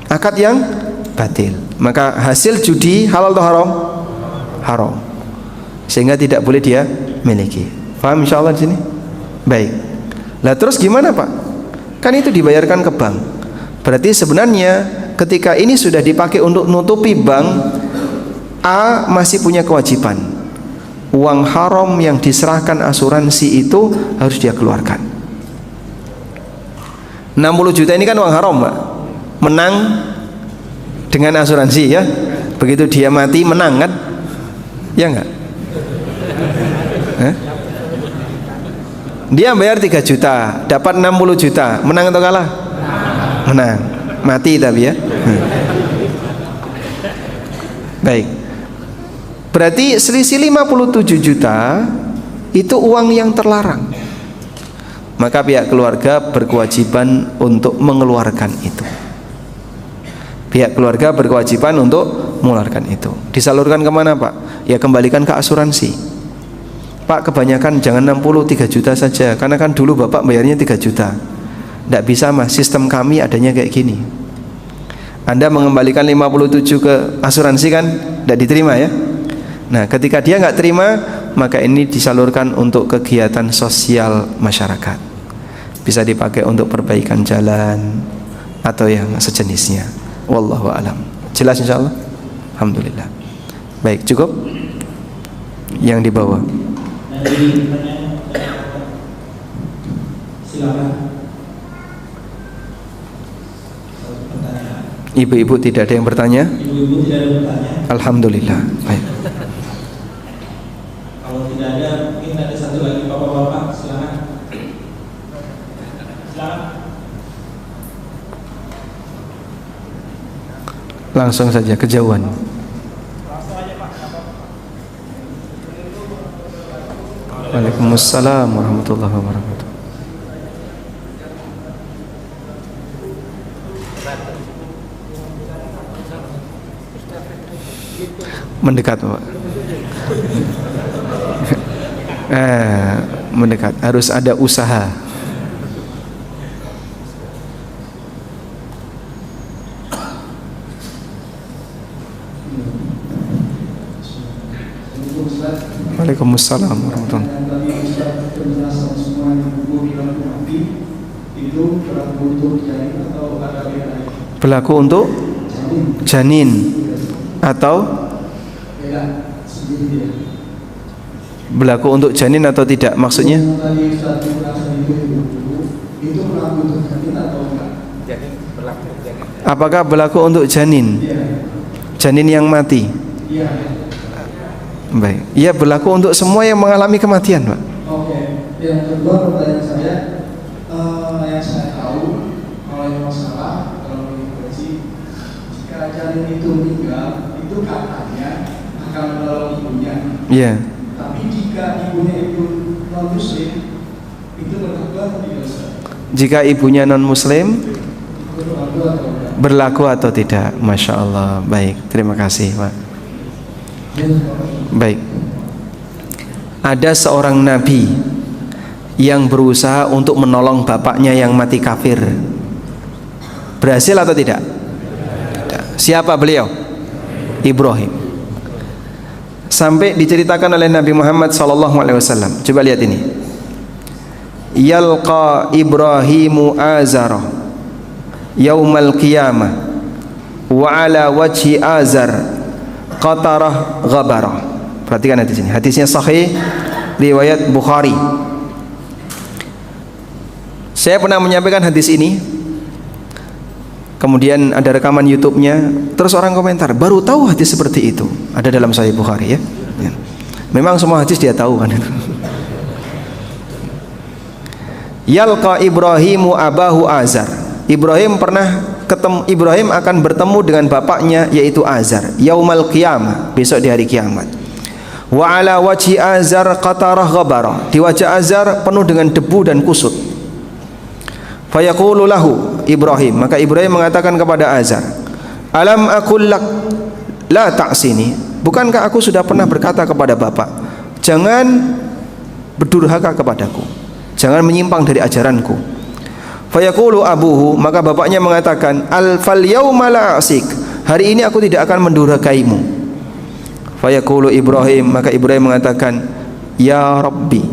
Akad yang batil. Maka hasil judi halal atau haram? Haram. Sehingga tidak boleh dia miliki. Paham insyaallah di sini? Baik. Lah terus gimana, Pak? Kan itu dibayarkan ke bank. Berarti sebenarnya ketika ini sudah dipakai untuk nutupi bank, A masih punya kewajiban. Uang haram yang diserahkan asuransi itu harus dia keluarkan. 60 juta ini kan uang haram, Pak. Menang dengan asuransi ya. Begitu dia mati menang kan? Ya enggak? Dia bayar 3 juta, dapat 60 juta, menang atau kalah? Menang. Mati tapi ya. Baik. Berarti selisih 57 juta itu uang yang terlarang. Maka pihak keluarga berkewajiban untuk mengeluarkan itu. Pihak keluarga berkewajiban untuk mengeluarkan itu. Disalurkan kemana, Pak? Ya kembalikan ke asuransi. Pak, kebanyakan jangan 63 juta saja, karena kan dulu Bapak bayarnya 3 juta. Tidak bisa Mas, sistem kami adanya kayak gini. Anda mengembalikan 57 ke asuransi kan tidak diterima ya. Nah, ketika dia nggak terima, maka ini disalurkan untuk kegiatan sosial masyarakat. Bisa dipakai untuk perbaikan jalan atau yang sejenisnya. Wallahu a'lam. Jelas insyaallah? Alhamdulillah. Baik, cukup? Yang di bawah. Silakan. Ibu-ibu tidak ada yang bertanya? Ibu-ibu tidak ada bertanya. Alhamdulillah. Baik. Kalau tidak ada, mungkin ada satu lagi bapak-bapak. Silakan. Silakan. Langsung saja kejauhan. Waalaikumsalam warahmatullahi wabarakatuh. Mendekat, Pak. Mendekat, harus ada usaha. Waalaikumsalam warahmatullahi wabarakatuh. Tadi Ustaz penjelasan semua yang bilang mati itu berlaku untuk janin atau ada beda? Berlaku untuk janin atau Beda sendiri dia. berlaku untuk janin atau tidak maksudnya? Tadi Ustaz penjelasan itu berlaku untuk janin atau enggak? Janin berlaku janin. Apakah berlaku untuk janin? Iya. Janin yang mati? Iya. Baik. Iya, berlaku untuk semua yang mengalami kematian, Pak. Oke. Yang kedua pertanyaan saya, yang saya tahu kalau yang masalah kalau menginfeksi jika janin itu meninggal itu katanya akan menolong ibunya. Iya. Tapi jika ibunya itu non muslim itu berlaku atau tidak Ustaz? Jika ibunya non muslim Berlaku atau tidak? berlaku atau tidak? Masya Allah. Baik, terima kasih, Pak. Baik. Ada seorang nabi yang berusaha untuk menolong bapaknya yang mati kafir. Berhasil atau tidak? Tidak. Siapa beliau? Ibrahim. Sampai diceritakan oleh Nabi Muhammad SAW. Coba lihat ini. Yalqa Ibrahimu azara yaumal qiyamah wa ala wajhi azar qatarah ghabarah. Perhatikan hadis ini. Hadisnya sahih, riwayat Bukhari. Saya pernah menyampaikan hadis ini, kemudian ada rekaman YouTube-nya, terus orang komentar, baru tahu hadis seperti itu. Ada dalam Sahih Bukhari, ya. Memang semua hadis dia tahu kan. Yalqa Ibrahimu abahu Azar. Ibrahim akan bertemu dengan bapaknya yaitu Azar yaumal qiyamah, besok di hari kiamat. Wa ala wajhi Azar qatarah ghabara. Di wajah Azar penuh dengan debu dan kusut. Fayaqulu lahu Ibrahim, maka Ibrahim mengatakan kepada Azar, alam aqul lak la ta'sini. Bukankah aku sudah pernah berkata kepada bapak, jangan berdurhaka kepadaku, jangan menyimpang dari ajaranku. Fayaqulu abuhu, maka bapaknya mengatakan, al-fal yauma la asik. Hari ini aku tidak akan mendurhakaimu. Fayaqulu Ibrahim, maka Ibrahim mengatakan, ya Rabbi,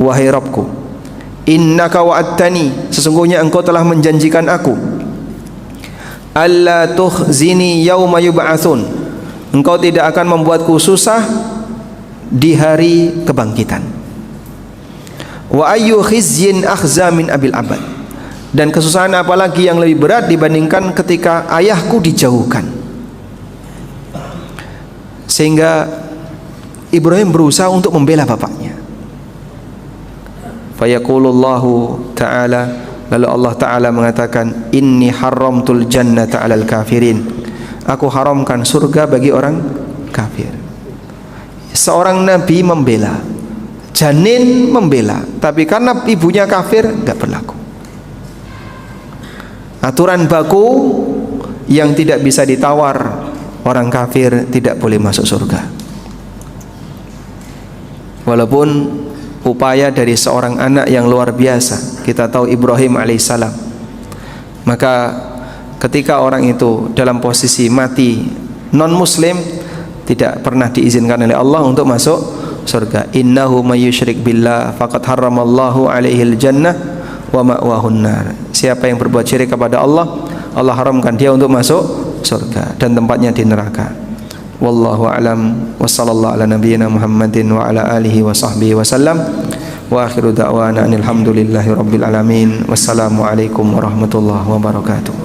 wahai Rabbku, innaka wa'adtani, sesungguhnya engkau telah menjanjikan aku, alla tukhzini yauma yub'atsun, engkau tidak akan membuatku susah di hari kebangkitan. Wa ayyu khizyin akhza min abil abad, dan kesusahan apalagi yang lebih berat dibandingkan ketika ayahku dijauhkan. Sehingga Ibrahim berusaha untuk membela bapaknya. Fayaqulullahu ta'ala, lalu Allah Ta'ala mengatakan, inni haramtul jannata 'alal kafirin, aku haramkan surga bagi orang kafir. Seorang nabi membela, janin membela, tapi karena ibunya kafir enggak berlaku. Aturan baku yang tidak bisa ditawar, orang kafir tidak boleh masuk surga. Walaupun upaya dari seorang anak yang luar biasa, kita tahu Ibrahim alaihissalam. Maka ketika orang itu dalam posisi mati non muslim, tidak pernah diizinkan oleh Allah untuk masuk surga. Innahu may yusyrik billah faqad harramallahu alaihil jannah wa ma'wahun nar. Siapa yang berbuat syirik kepada Allah, Allah haramkan dia untuk masuk surga dan tempatnya di neraka. Wallahu a'lam wa sallallahu ala nabiyyina Muhammadin wa ala alihi wa sahbihi wa sallam. Wa akhiru da'wana alhamdulillahi rabbil alamin. Wassalamu alaikum warahmatullahi wabarakatuh.